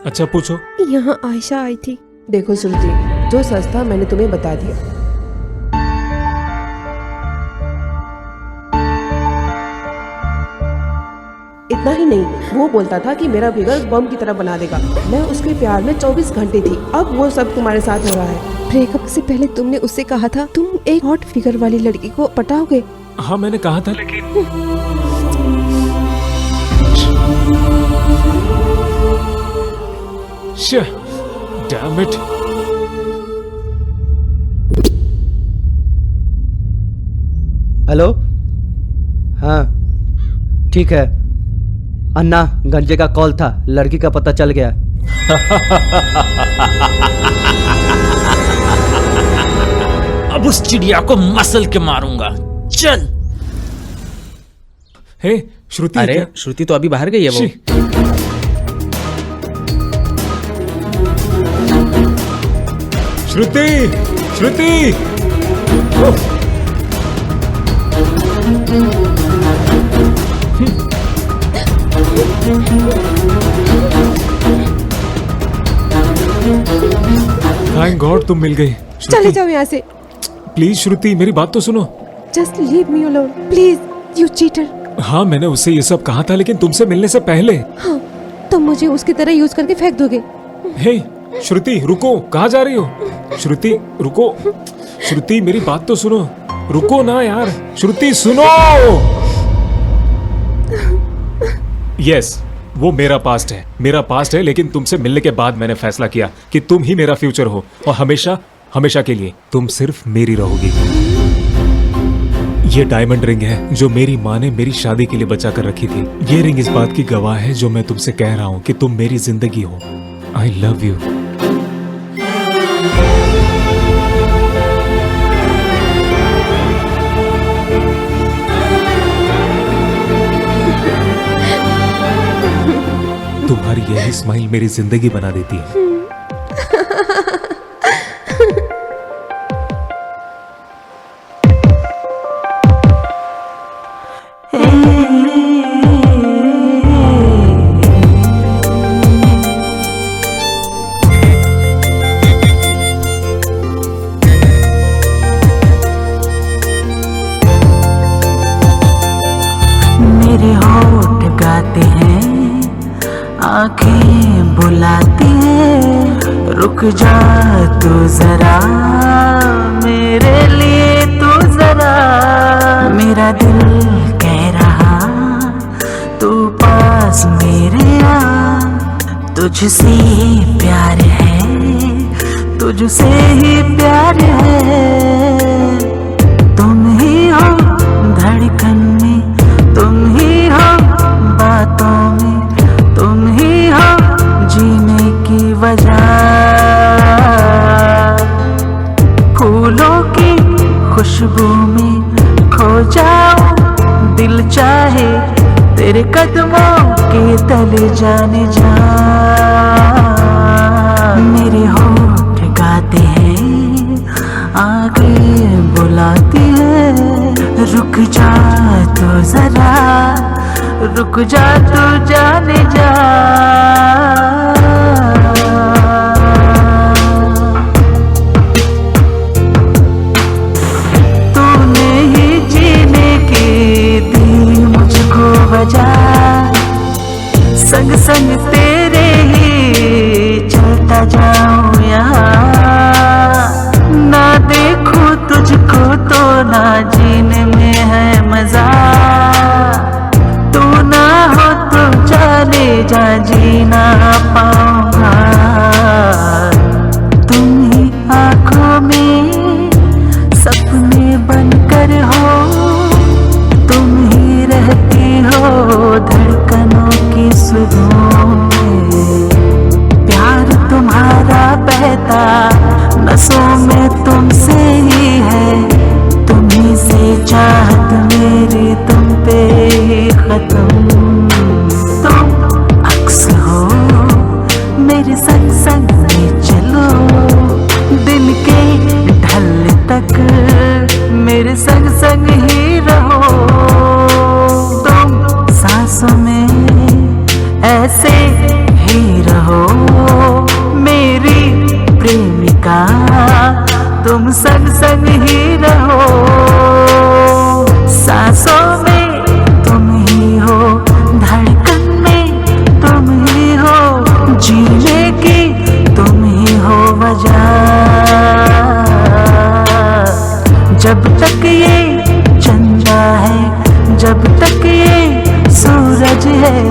B: अच्छा पूछो।
I: यहाँ आयशा आई थी।
C: देखो श्रुति, जो सच था मैंने तुम्हें बता दिया। इतना ही नहीं, वो बोलता था कि मेरा फिगर बम की तरह बना देगा। मैं उसके प्यार में 24 घंटे थी। अब वो सब तुम्हारे साथ हो रहा है।
I: ब्रेकअप से पहले तुमने उससे कहा था तुम एक हॉट फिगर वाली लड़की को पटाओगे।
B: हाँ मैंने कहा था, लेकिन डैम इट।
A: हेलो, हाँ ठीक है अन्ना, गंजे का कॉल था, लड़की का पता चल गया।
F: अब उस चिड़िया को मसल के मारूंगा, चल।
B: हे श्रुति।
E: अरे श्रुति तो अभी बाहर गई है वो।
B: श्रुति, श्रुति। थैंक गॉड तुम मिल गई।
I: चले जाओ यहाँ से।
B: प्लीज श्रुति, मेरी बात तो सुनो।
I: Just leave me alone please, you cheater.
B: हाँ मैंने उससे ये सब कहा था, लेकिन तुमसे मिलने से पहले।
I: हाँ, तुम मुझे उसकी तरह यूज करके फेंक दोगे।
B: हे श्रुति रुको, कहाँ जा रही हो? श्रुति रुको, श्रुति मेरी बात तो सुनो, रुको ना यार। श्रुति सुनो। यस, वो मेरा पास्ट है, लेकिन तुमसे मिलने के बाद मैंने फैसला किया कि तुम ही मेरा फ्यूचर हो और हमेशा हमेशा के लिए तुम सिर्फ मेरी रहोगी। ये डायमंड रिंग है जो मेरी माँ ने मेरी शादी के लिए बचा कर रखी थी। ये रिंग इस बात की गवाह है जो मैं तुमसे कह रहा हूँ कि तुम मेरी जिंदगी हो। आई लव यू। तुम्हारी यही स्माइल मेरी जिंदगी बना देती है।
H: मेरे होठ गाते हैं, आंखें बुलाती हैं, रुक जा तू जरा, मेरे लिए तू जरा। मेरा दिल कह रहा तू पास मेरे आ, तुझसे प्यार है, तुझसे ही प्यार है। तुम ही हो धड़कन में, तुम ही हो बातों में, तुम ही हो जीने की वजह। फूलों की खुशबू में खो जाऊं, दिल चाहे तेरे कदमों के तले जाने जा। मेरे होठ गाते हैं, आंखें बुलाती हैं, रुक जा तो जरा, रुक जा तू जाने जा। तूने ही जीने की दी मुझको वजह, संग संग तेरे ही चलता जाऊं यहाँ। ना देखूं तुझको तो ना जीने में है मजा, तू ना हो तो जाने जा जी ना पाऊंगा। तुम ही आंखों में सपने बनकर जब तक ये चंदा है, जब तक ये सूरज है,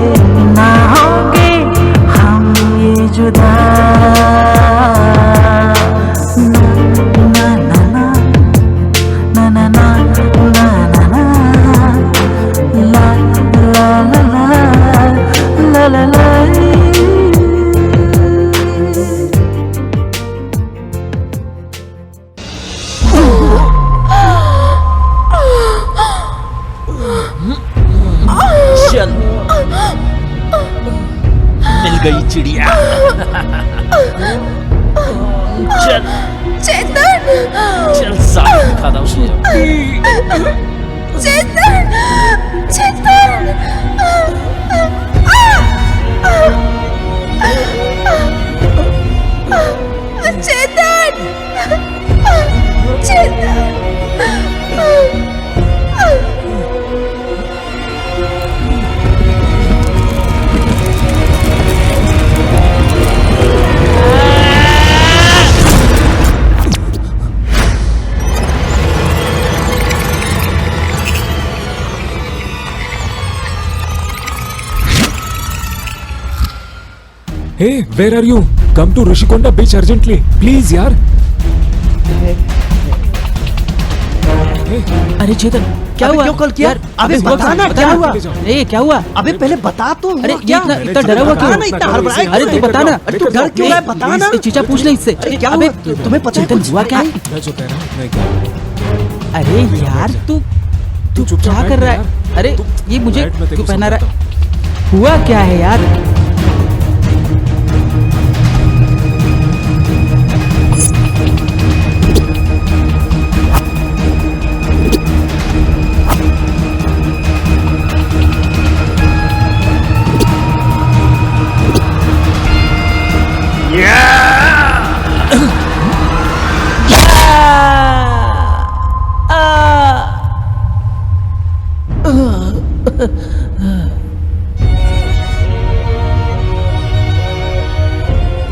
H: ना होंगे हम ये जुदा। ना ना ना ना ना ना ना ना ना ला ला ला ला ला ला।
F: चल मिल गई चिड़िया। चल
N: चेतन,
F: चल साथ दिखा था उसे।
N: चेतन, चेतन, चेतन, चेतन।
B: Hey, where are you? Come to Rishikonda beach urgently, please यार।
E: अरे चेतन, क्या
A: अबे
E: हुआ?
A: क्यों कॉल किया?
E: यार,
A: अबे
E: हुआ
A: बता ना,
E: बता
A: क्या हुआ?
E: ए, क्या हुआ?
A: अबे पहले बता तो
E: अरे
A: हुआ क्या?
E: इतना डरा हुआ क्यों?
A: बता ना, इतना हड़बड़ाए
E: अरे तू बता ना।
A: अरे तू डर क्यों रहा है? बता ना।
E: ए, चीचा पूछ ले इससे।
A: अरे क्या
E: अबे
A: हुआ? तुम्हें पता है
E: चेतन
A: कुछ?
E: हुआ क्या?
B: मैं जो कह रहा हूँ मैं क्या।
E: अरे यार तू
B: चुपचाप
E: क्या
B: बैठ
E: कर रहा
B: यार।
E: है? अरे ये मुझे
B: बैठ, मैं तेरे
E: क्यों
B: को
E: पहना रहा
B: समझाता
E: है? हुआ क्या है यार?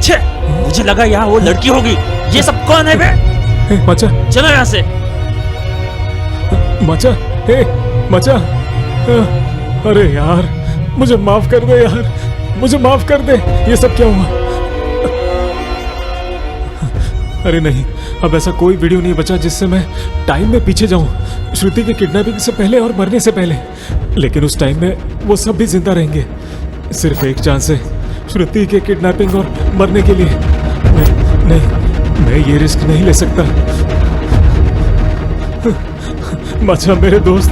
F: छे, मुझे लगा यहाँ वो लड़की होगी। ये सब कौन है बे?
B: हे मचा,
F: चलो यहाँ से।
B: मचा, हे मचा। अरे यार मुझे माफ कर दे यार, मुझे माफ कर दे। ये सब क्या हुआ? अरे नहीं, अब ऐसा कोई वीडियो नहीं बचा जिससे मैं टाइम में पीछे जाऊं, श्रुति के किडनैपिंग से पहले और मरने से पहले। लेकिन उस टाइम में वो सब भी जिंदा रहेंगे, सिर्फ एक चांस है श्रुति के किडनैपिंग और मरने के लिए। नहीं, मैं ये रिस्क नहीं ले सकता। मचा मेरे दोस्त,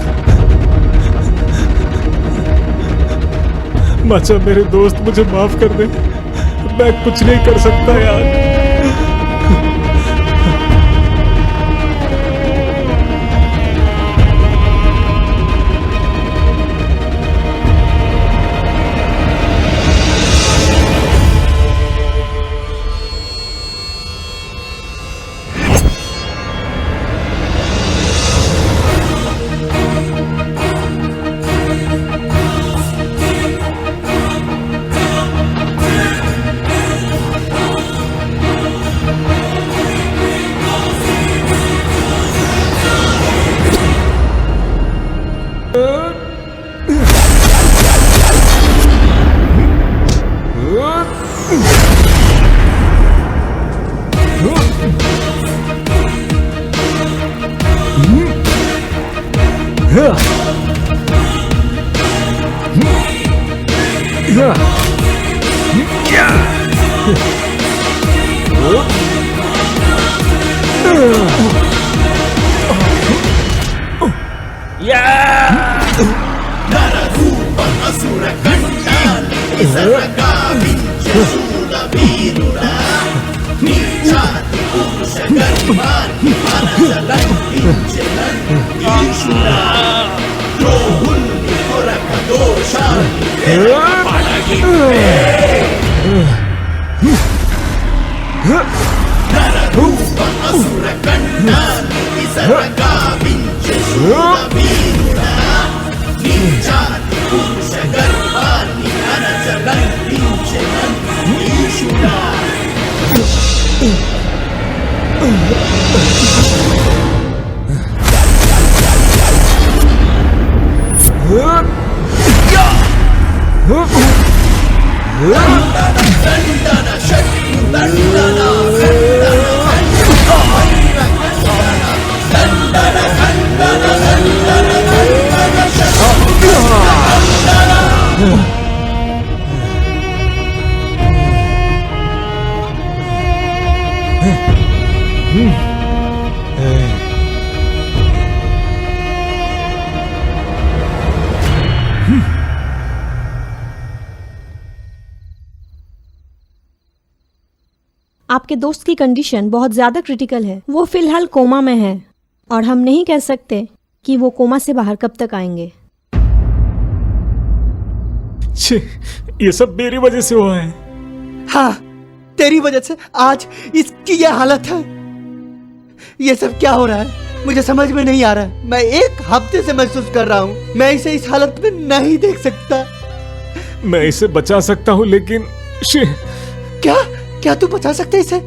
B: मचा मेरे दोस्त, मुझे माफ कर दे। मैं कुछ नहीं कर सकता यार।
J: आपके दोस्त की कंडीशन बहुत ज्यादा क्रिटिकल है। वो फिलहाल कोमा में है और हम नहीं कह सकते कि वो कोमा से बाहर कब तक आएंगे।
B: छे, ये सब मेरी वजह से हुआ है।
A: हाँ, तेरी वजह से आज इसकी ये हालत है। ये सब क्या हो रहा है मुझे समझ में नहीं आ रहा है। मैं एक हफ्ते से महसूस कर रहा हूँ, मैं इसे इस हालत में नहीं देख सकता।
B: मैं इसे बचा सकता हूँ लेकिन
A: क्या क्या तू बचा सकते इसे?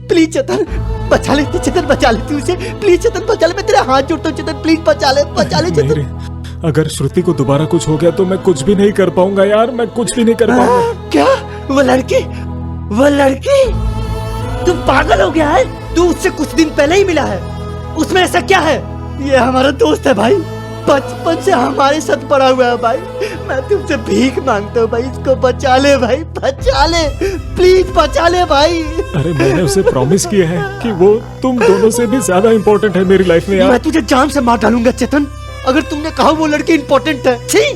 A: प्लीज चेतन बचा ले, चेतन बचा ले तू इसे, प्लीज चेतन बचा ले। मैं तेरे हाथ जोड़ता हूँ चेतन, प्लीज बचा ले चेतन।
B: अगर श्रुति को दोबारा कुछ हो गया तो मैं कुछ भी नहीं कर पाऊंगा यार, मैं कुछ भी नहीं कर पाऊंगा।
A: क्या वो लड़की तू पागल हो गया है? तू उससे कुछ दिन पहले ही मिला है, उसमें ऐसा क्या है? ये हमारा दोस्त है भाई, बचपन से हमारे साथ पड़ा हुआ है भाई। मैं तुमसे भीख मांगता हूँ भाई, इसको बचा ले भाई, बचा ले, प्लीज बचा ले भाई।
B: अरे मैंने उसे प्रॉमिस किया है कि वो तुम दोनों से भी ज्यादा इम्पोर्टेंट है मेरी लाइफ में यार।
A: मैं तुझे जान से मार डालूंगा चेतन अगर तुमने कहा वो लड़की इम्पोर्टेंट है। छी,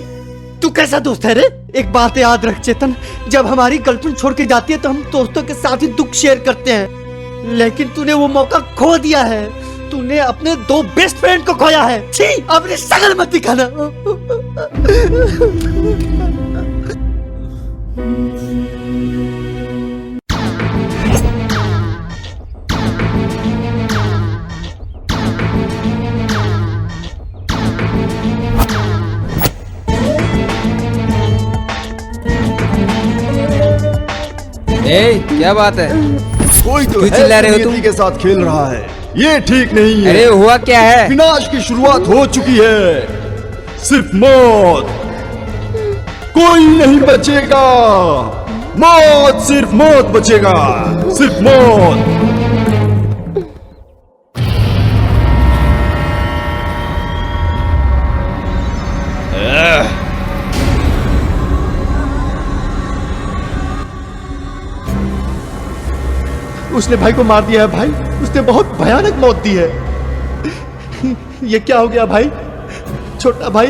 A: तू कैसा दोस्त है रे? एक बात याद रख चेतन, जब हमारी गर्लफ्रेंड छोड़ के जाती है तो हम दोस्तों के साथ ही दुख शेयर करते हैं, लेकिन तूने वो मौका खो दिया है। तूने अपने 2 बेस्ट फ्रेंड को खोया है। छी, अपनी शक्ल मत दिखाना।
D: क्या बात है?
O: कोई तो
D: क्यों चिल्ला रहे हो तुम?
O: के साथ खेल रहा है, ये ठीक नहीं है।
D: अरे हुआ क्या है?
O: विनाश की शुरुआत हो चुकी है, सिर्फ मौत, कोई नहीं बचेगा। मौत, सिर्फ मौत बचेगा, सिर्फ मौत।
A: उसने भाई को मार दिया है भाई, उसने बहुत भयानक मौत दी है। ये क्या हो गया भाई? छोटा भाई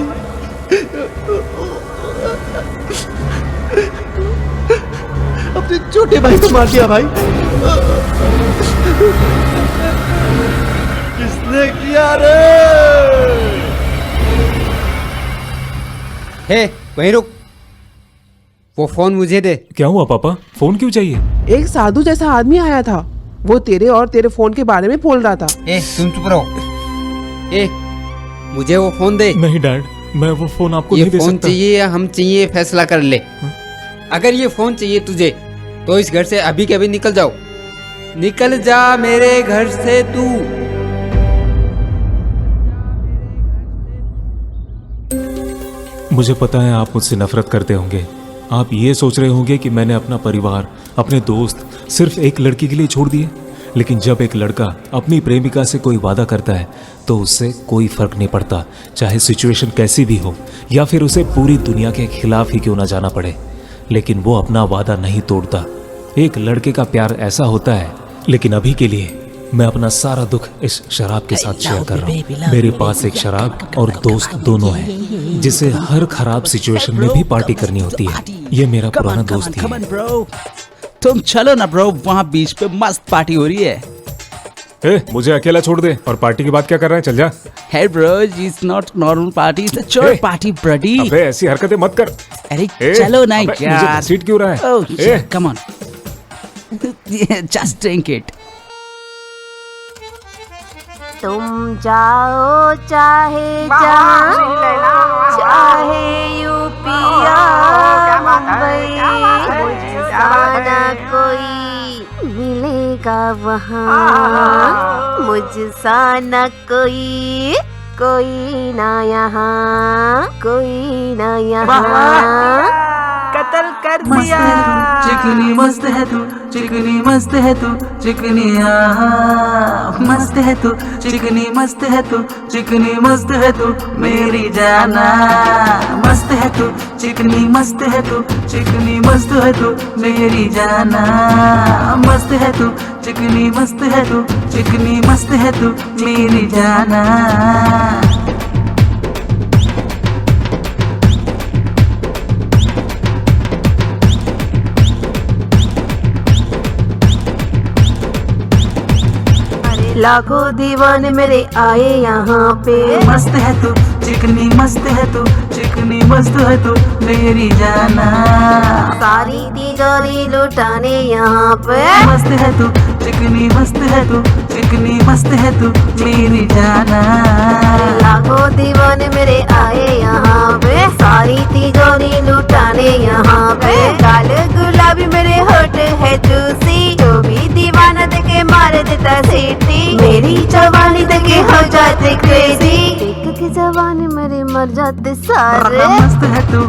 A: अपने छोटे भाई को मार दिया भाई। किसने किया रे?
D: हे, वहीं रुक, वो फोन मुझे दे।
B: क्या हुआ पापा, फोन क्यों चाहिए?
C: एक साधु जैसा आदमी आया था, वो तेरे और तेरे फोन के बारे में बोल रहा था।
D: तुम चुप रहो। मुझे वो फोन दे।
B: नहीं डैड, मैं वो फोन आपको नहीं दे सकता।
D: ये फोन चाहिए या हम चाहिए, फैसला कर ले। अगर ये फोन चाहिए तुझे तो इस घर से अभी के अभी निकल जाओ। निकल जा मेरे घर से तू।
B: मुझे पता है आप मुझसे नफरत करते होंगे। आप ये सोच रहे होंगे कि मैंने अपना परिवार, अपने दोस्त सिर्फ एक लड़की के लिए छोड़ दिए। लेकिन जब एक लड़का अपनी प्रेमिका से कोई वादा करता है तो उससे कोई फर्क नहीं पड़ता, चाहे सिचुएशन कैसी भी हो या फिर उसे पूरी दुनिया के खिलाफ ही क्यों ना जाना पड़े, लेकिन वो अपना वादा नहीं तोड़ता। एक लड़के का प्यार ऐसा होता है। लेकिन अभी के लिए मैं अपना सारा दुख इस शराब के साथ शेयर कर रहा हूँ। मेरे पास एक शराब और दोस्त दोनों है, जिसे हर खराब सिचुएशन में भी पार्टी करनी होती है। ये मेरा पुराना दोस्त ही है।
E: तुम चलो ना ब्रो, वहाँ बीच पे मस्त पार्टी हो रही है।
B: मुझे अकेला छोड़ दे, और पार्टी की बात क्या कर रहा है? चल जा।
E: Hey bro, it's not normal party, it's a church party, buddy.
B: अबे ऐसी हरकतें मत कर।
E: अरे चलो ना यार।
B: मुझे सीट क्यों रहा है?
E: Oh yeah, come on. Just drink it.
N: तुम जाओ चाहे जहाँ, चाहे यूपी या मुंबई, जाना कोई मिलेगा वहाँ, मुझसा न कोई, कोई ना यहाँ, कोई ना यहाँ।
E: कत्ल कर
H: मस्त
E: दिया।
H: है तू, चिकनी मस्त है तू, चिकनी मस्त है तू, चिकनी मस्त है तू, चिकनी मस्त है तू, चिकनी मस्त है तू, मेरी जाना मस्त है तू, चिकनी मस्त है तू, चिकनी मस्त है तू, मेरी जाना मस्त है तू, चिकनी मस्त है तू, चिकनी मस्त है तू, मेरी जाना।
N: लाखों दीवाने मेरे आए यहाँ पे।
H: मस्त है तू, चिकनी मस्त है तू, चिकनी मस्त है तू, मेरी जाना।
N: सारी तिजोरी लुटाने यहाँ पे।
H: मस्त है तू, चिकनी मस्त है तू, चिकनी मस्त है तू, मेरी जाना।
N: लाखों दीवाने मेरे आए यहाँ पे। सारी तिजोरी लुटाने यहाँ पे। काले गुलाबी मेरे होठ है जूसी। जो भी दीवाना देखे मार देता सीटी। मेरी जवानी देखे हो जाते क्रेजी। देख के जवानी मेरे मर जाते सारे।
H: मस्त है तू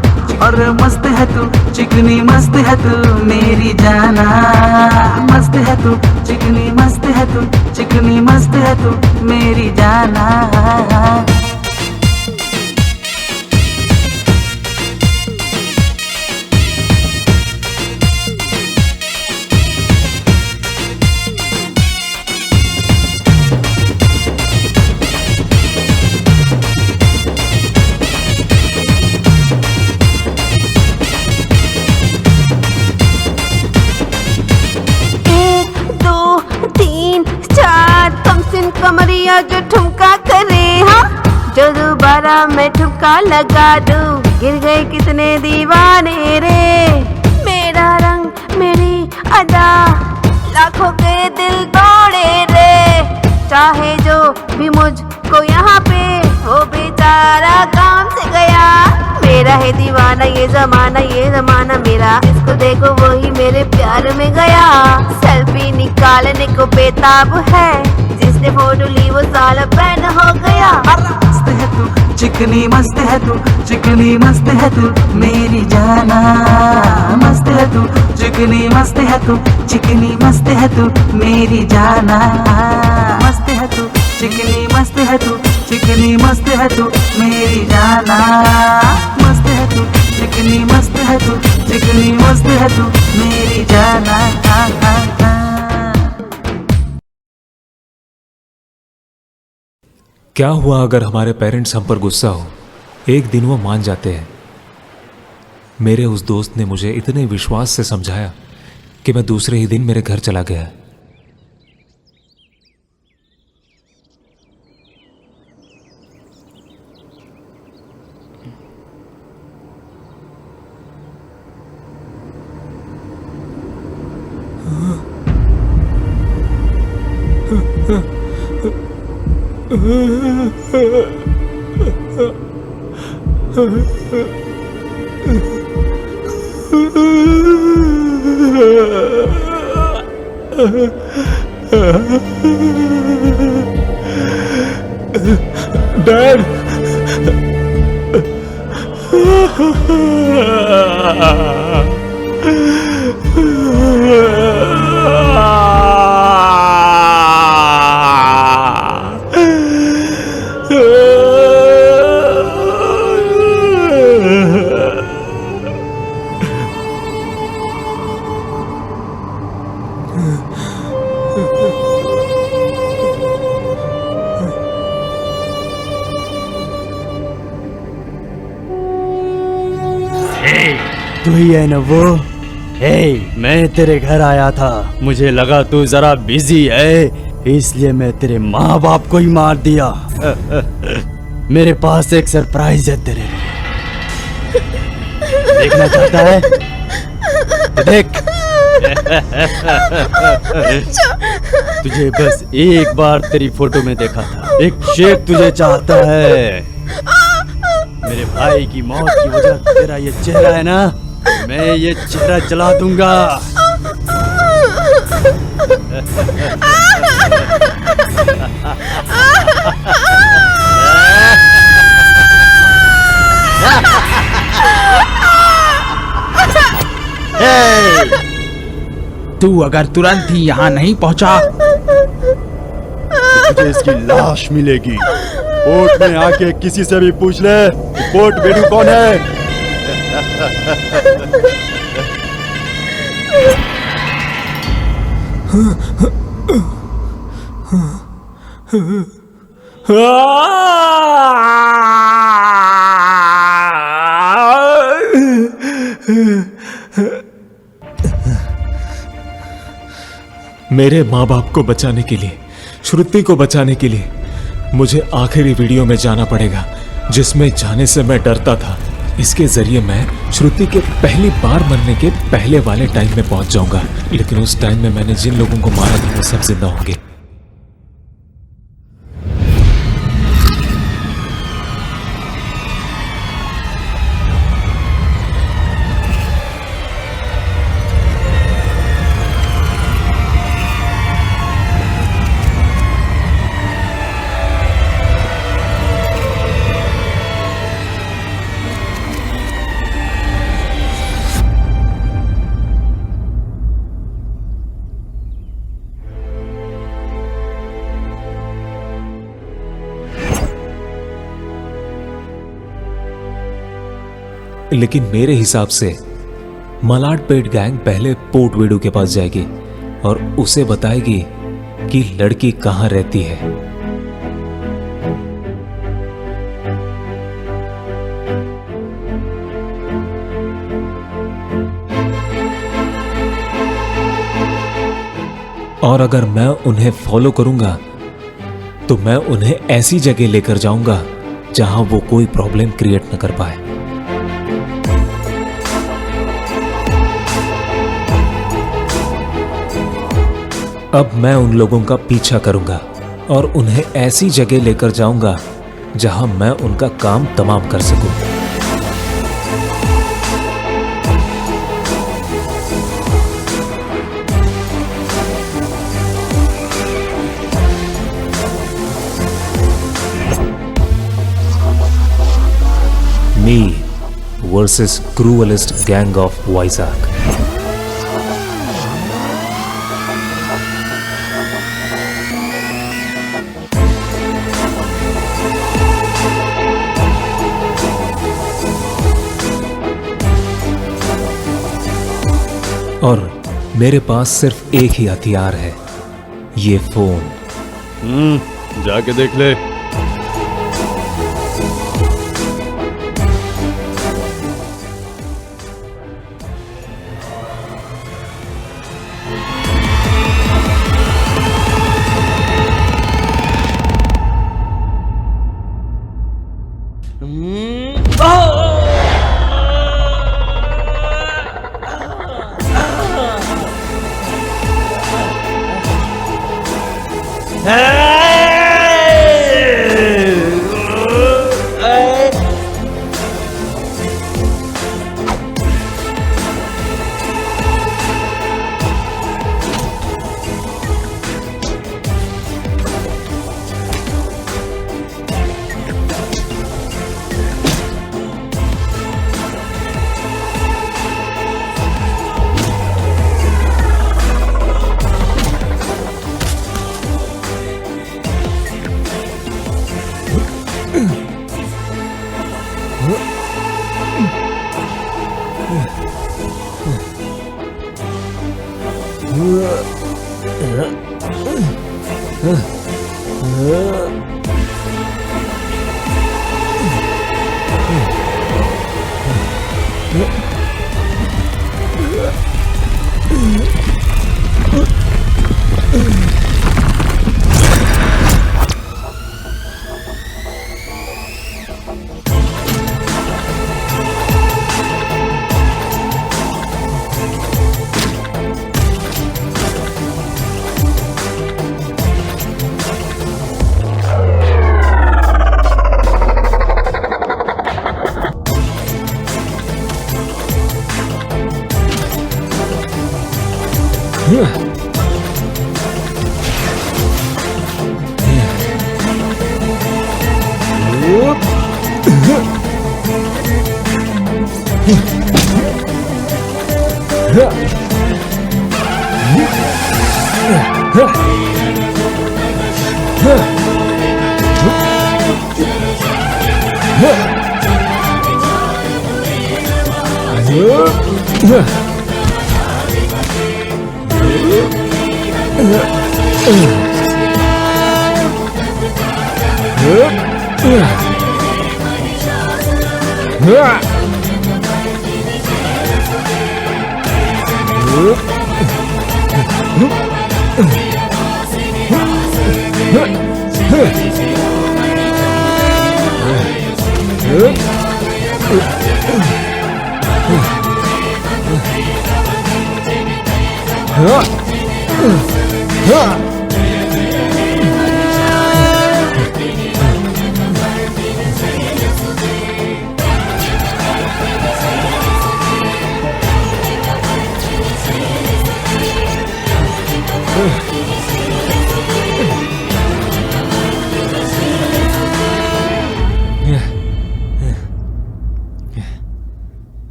H: और मस्त है तू, चिकनी मस्त है तू, मेरी जाना। मस्त है तू, चिकनी मस्त है तू, चिकनी मस्त है तू, मेरी जाना।
N: कमरिया जो ठुमका करे हाँ। जो दोबारा मैं ठुमका लगा दूं। गिर गए कितने दीवाने रे। मेरा रंग मेरी अदा लाखों के दिल तोड़े रे। चाहे जो भी मुझको यहाँ पे वो बेचारा काम से गया। मेरा है दीवाना ये जमाना मेरा। जिसको देखो वही मेरे प्यार में गया। सेल्फी निकालने को बेताब है। जिसने फोटो ली वो साला बैन हो गया।
H: मस्त है तू, चिकनी मस्त है तू, चिकनी मस्त है तू, मेरी जाना। मस्त है तू, चिकनी मस्त है तू, चिकनी मस्त है तू, मेरी जाना। मस्त है तू, चिकनी मस्त है तू, चिकनी मस्त है तू, मेरी जाना। मस्त है तू, चिकनी मस्त है तू, चिकनी मस्त है तू, मेरी जाना।
B: क्या हुआ अगर हमारे पेरेंट्स हम पर गुस्सा हो? एक दिन वो मान जाते हैं। मेरे उस दोस्त ने मुझे इतने विश्वास से समझाया कि मैं दूसरे ही दिन मेरे घर चला गया।
K: डैड
M: तू ही है ना वो? मैं तेरे घर आया था। मुझे लगा तू जरा बिजी है, इसलिए मैं तेरे माँ बाप को ही मार दिया। मेरे पास एक सरप्राइज है तेरे लिए। देखना चाहता है तो देख। तुझे बस एक बार तेरी फोटो में देखा था। एक शेख तुझे चाहता है। मेरे भाई की मौत की वजह तेरा ये चेहरा है ना, मैं ये चेहरा जला दूंगा।
K: तू अगर तुरंत ही यहाँ नहीं पहुँचा
O: मुझे इसकी लाश मिलेगी। कोर्ट में आके किसी से भी पूछ ले कोर्ट बेडू कौन है।
B: मेरे माँ बाप को बचाने के लिए, श्रुति को बचाने के लिए मुझे आखिरी वीडियो में जाना पड़ेगा, जिसमें जाने से मैं डरता था। इसके जरिए मैं श्रुति के पहली बार मरने के पहले वाले टाइम में पहुंच जाऊंगा। लेकिन उस टाइम में मैंने जिन लोगों को मारा था वो सब जिंदा होंगे। लेकिन मेरे हिसाब से मलाडपेट गैंग पहले पोर्ट वेडू के पास जाएगी और उसे बताएगी कि लड़की कहां रहती है। और अगर मैं उन्हें फॉलो करूंगा तो मैं उन्हें ऐसी जगह लेकर जाऊंगा जहां वो कोई प्रॉब्लम क्रिएट न कर पाए। अब मैं उन लोगों का पीछा करूंगा और उन्हें ऐसी जगह लेकर जाऊंगा जहां मैं उनका काम तमाम कर सकूं। Me versus cruelest gang of Vizag. और मेरे पास सिर्फ एक ही हथियार है, ये फोन।
O: जाके देख ले।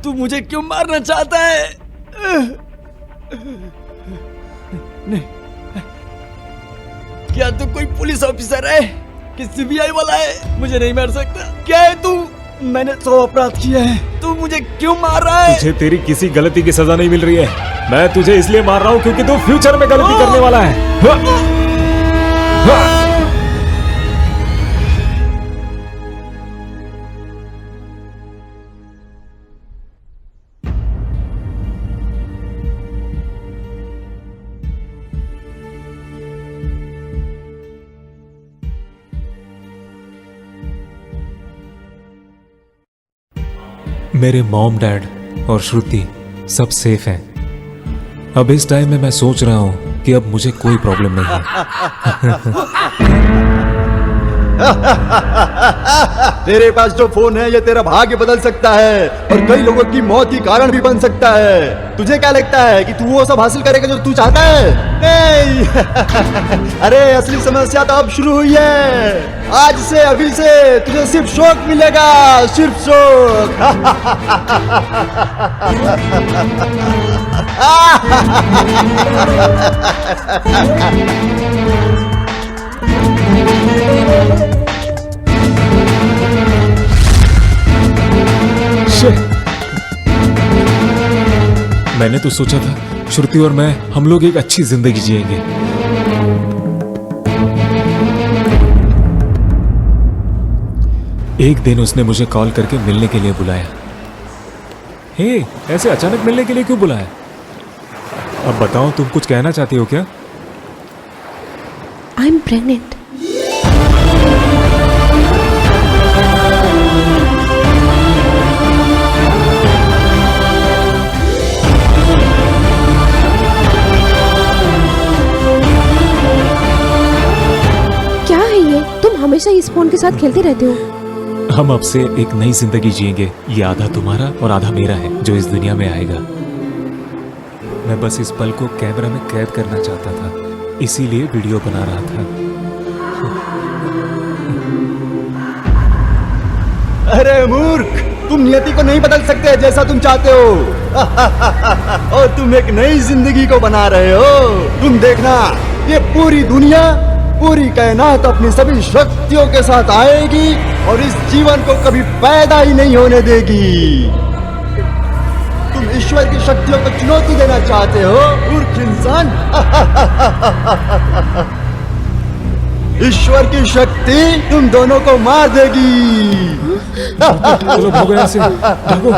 M: तू मुझे क्यों मारना चाहता है? नहीं, क्या तू कोई पुलिस ऑफिसर है कि सीबीआई वाला है? मुझे नहीं मार सकता। क्या है तू? मैंने 100 अपराध किए हैं, तू मुझे क्यों मार रहा है?
B: तुझे तेरी किसी गलती की सजा नहीं मिल रही है। मैं तुझे इसलिए मार रहा हूँ क्योंकि तू फ्यूचर में गलती करने वाला है। मेरे मॉम डैड और श्रुति सब सेफ हैं। अब इस टाइम में मैं सोच रहा हूं कि अब मुझे कोई प्रॉब्लम नहीं है।
O: तेरे पास जो फोन है ये तेरा भाग्य बदल सकता है और कई लोगों की मौत की कारण भी बन सकता है। तुझे क्या लगता है कि तू वो सब हासिल करेगा जो तू चाहता है? नहीं। अरे असली समस्या तो अब शुरू हुई है। आज से अभी से तुझे सिर्फ शौक मिलेगा, सिर्फ शौक।
B: मैंने तो सोचा था श्रुति और मैं हम लोग एक अच्छी जिंदगी जिएंगे। एक दिन उसने मुझे कॉल करके मिलने के लिए बुलाया। हे, ऐसे अचानक मिलने के लिए क्यों बुलाया? अब बताओ, तुम कुछ कहना चाहती हो क्या?
I: I am pregnant. तुम हमेशा इस फोन के साथ खेलते रहते हो।
B: हम अब से एक नई जिंदगी जिएंगे। ये आधा तुम्हारा और आधा मेरा है जो इस दुनिया में आएगा। मैं बस इस पल को कैमरा में कैद करना चाहता था, इसीलिए वीडियो बना रहा था।
O: अरे मूर्ख, तुम नियति को नहीं बदल सकते जैसा तुम चाहते हो। और तुम एक नई जिंदगी को बना रहे हो। तुम देखना, ये पूरी दुनिया, पूरी कायनात अपनी सभी शक्तियों के साथ आएगी और इस जीवन को कभी पैदा ही नहीं होने देगी। तुम ईश्वर की शक्तियों को चुनौती देना चाहते हो, मूर्ख इंसान। ईश्वर की शक्ति तुम दोनों को मार देगी।
B: चलो भागो यहाँ से, भागो।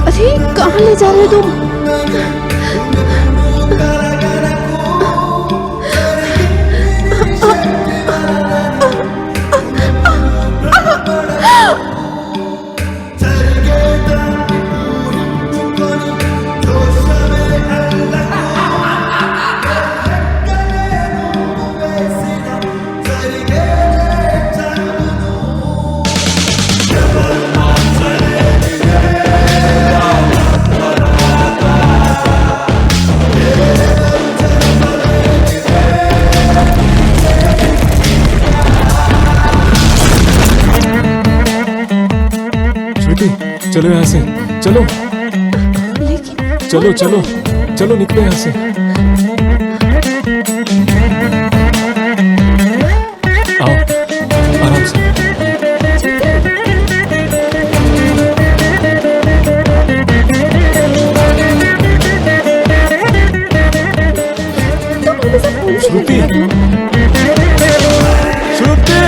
I: अरे कहाँ ले जा रहे हो तुम?
B: चलो यहाँ से, चलो चलो चलो चलो, निकलो यहाँ से। आओ आराम से। श्रुति, श्रुति,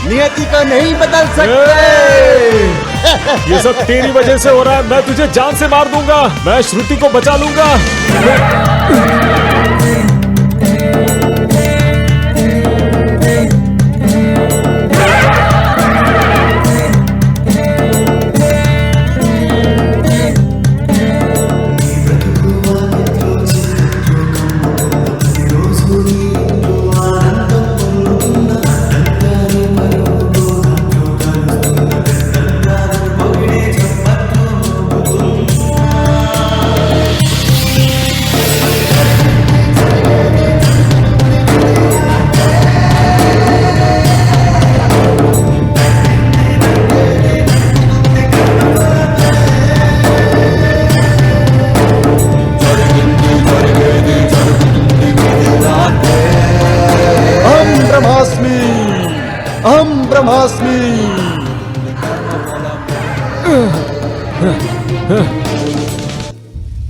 O: नियति को नहीं बदल सकते।
B: ये सब तेरी वजह से हो रहा है। मैं तुझे जान से मार दूंगा। मैं श्रुति को बचा लूंगा।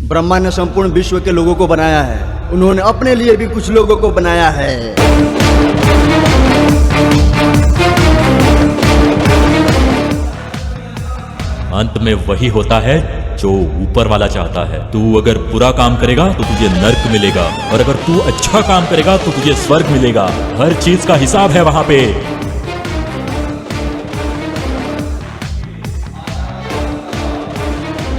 O: ब्रह्मा ने संपूर्ण विश्व के लोगों को बनाया है। उन्होंने अपने लिए भी कुछ लोगों को बनाया है।
F: अंत में वही होता है जो ऊपर वाला चाहता है। तू अगर बुरा काम करेगा तो तुझे नर्क मिलेगा, और अगर तू अच्छा काम करेगा तो तुझे स्वर्ग मिलेगा। हर चीज का हिसाब है वहां पे।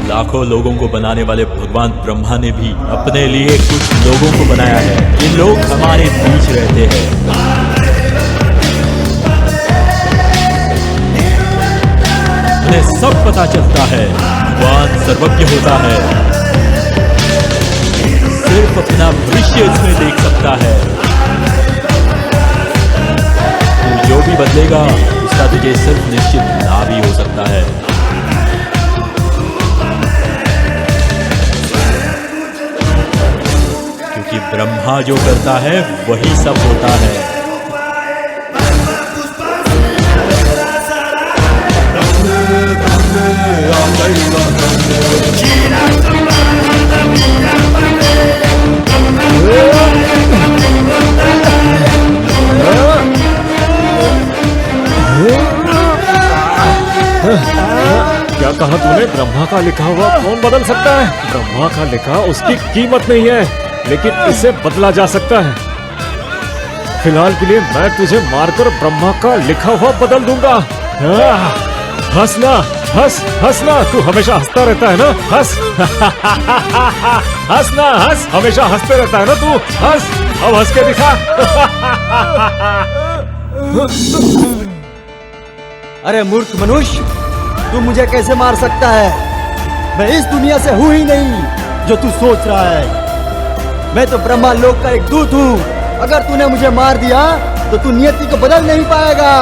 F: लाखों लोगों को बनाने वाले भगवान ब्रह्मा ने भी अपने लिए कुछ लोगों को बनाया है। ये लोग हमारे बीच रहते हैं। उन्हें सब पता चलता है। भगवान सर्वज्ञ होता है, सिर्फ अपना भविष्य इसमें देख सकता है। बदलेगा इसका तुझे सिर्फ निश्चित लाभ ही हो सकता है। क्योंकि ब्रह्मा जो करता है वही सब होता है।
B: क्या कहा तूने? ब्रह्मा का लिखा हुआ कौन बदल सकता है? ब्रह्मा का लिखा उसकी कीमत नहीं है, लेकिन इसे बदला जा सकता है। फिलहाल के लिए मैं तुझे मारकर ब्रह्मा का लिखा हुआ बदल दूंगा। हंसना, हंसना, तू हमेशा हंसता रहता है ना? हंस। हंसना, हंस, हमेशा हंसते रहता है ना तू? हंस, अब हंस के दिखा।
A: अरे मूर्ख मनुष्य, तू मुझे कैसे मार सकता है? मैं इस दुनिया से हूं ही नहीं जो तू सोच रहा है। मैं तो ब्रह्मा लोक का एक दूत हूँ। अगर तूने मुझे मार दिया तो तू नियति को बदल नहीं पाएगा।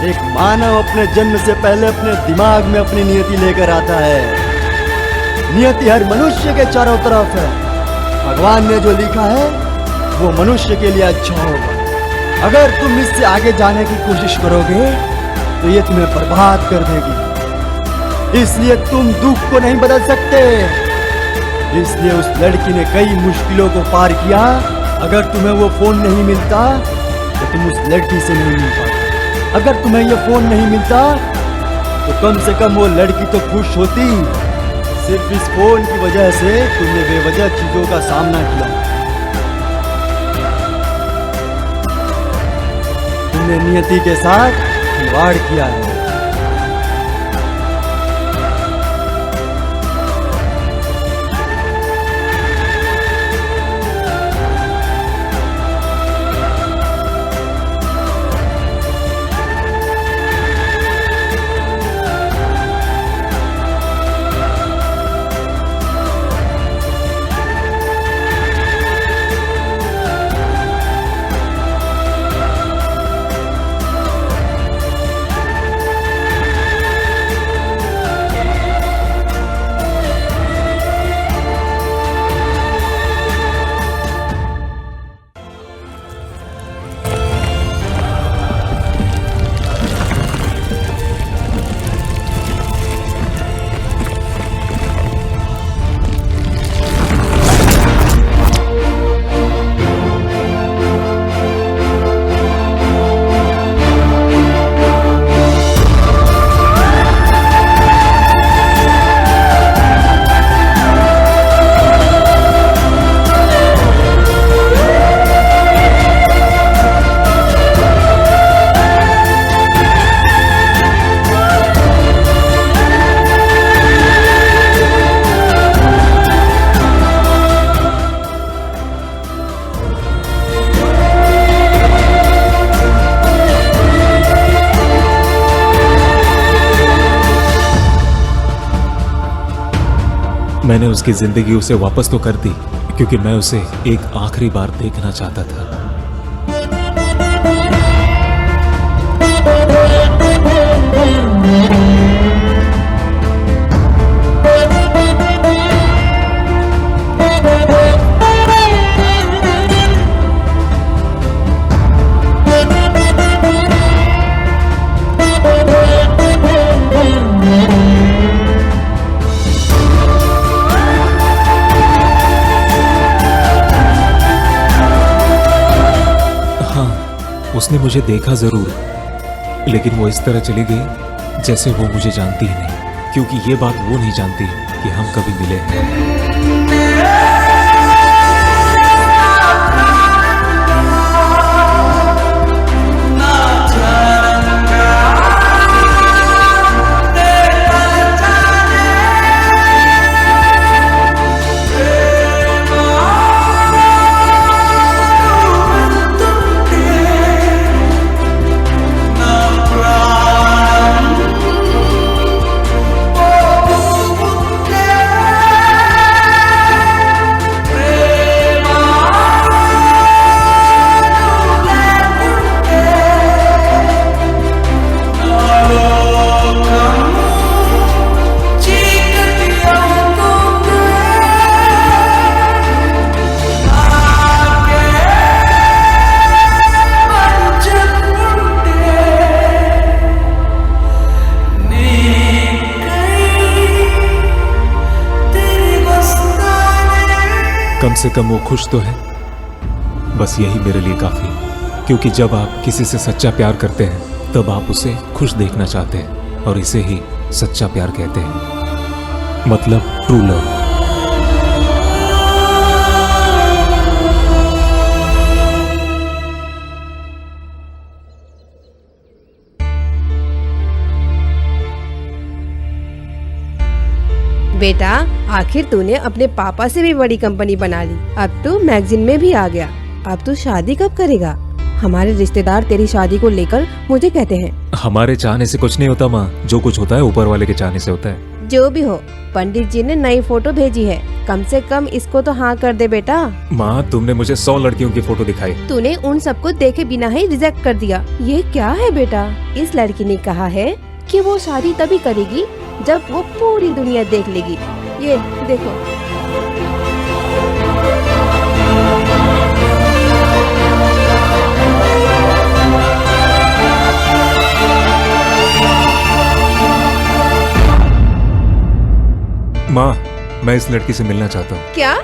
A: एक मानव अपने जन्म से पहले अपने दिमाग में अपनी नियति लेकर आता है। नियति हर मनुष्य के चारों तरफ है। भगवान ने जो लिखा है वो मनुष्य के लिए अच्छा होगा। अगर तुम इससे आगे जाने की कोशिश करोगे तो ये तुम्हें बर्बाद कर देगी। इसलिए तुम दुख को नहीं बदल सकते। इसलिए उस लड़की ने कई मुश्किलों को पार किया। अगर तुम्हें वो फोन नहीं मिलता तो तुम उस लड़की से नहीं मिल पाते। अगर तुम्हें ये फोन नहीं मिलता तो कम से कम वो लड़की तो खुश होती। सिर्फ इस फोन की वजह से तुमने बेवजह चीजों का सामना किया। तुमने नियति के साथ खिलवाड़ किया है।
B: मैंने उसकी जिंदगी उसे वापस तो कर दी, क्योंकि मैं उसे एक आखिरी बार देखना चाहता था। उसने मुझे देखा जरूर, लेकिन वो इस तरह चली गई जैसे वो मुझे जानती ही नहीं, क्योंकि ये बात वो नहीं जानती कि हम कभी मिले हैं। से कम वो खुश तो है, बस यही मेरे लिए काफी। क्योंकि जब आप किसी से सच्चा प्यार करते हैं तब आप उसे खुश देखना चाहते हैं, और इसे ही सच्चा प्यार कहते हैं, मतलब ट्रू लव।
C: बेटा, आखिर तूने अपने पापा से भी बड़ी कंपनी बना ली। अब तू मैगजीन में भी आ गया। अब तू शादी कब करेगा? हमारे रिश्तेदार तेरी शादी को लेकर मुझे कहते हैं।
B: हमारे चाहने से कुछ नहीं होता माँ, जो कुछ होता है ऊपर वाले के चाहने से होता है।
C: जो भी हो, पंडित जी ने नई फोटो भेजी है, कम से कम इसको तो हाँ कर दे बेटा।
B: माँ, तुमने मुझे 100 लड़कियों की फोटो दिखाई,
C: तूने उन सबको देखे बिना ही रिजेक्ट कर दिया। ये क्या है बेटा? इस लड़की ने कहा है कि वो शादी तभी करेगी जब वो पूरी दुनिया देख लेगी। ये देखो।
B: माँ, मैं इस लड़की से मिलना चाहता हूँ।
C: क्या?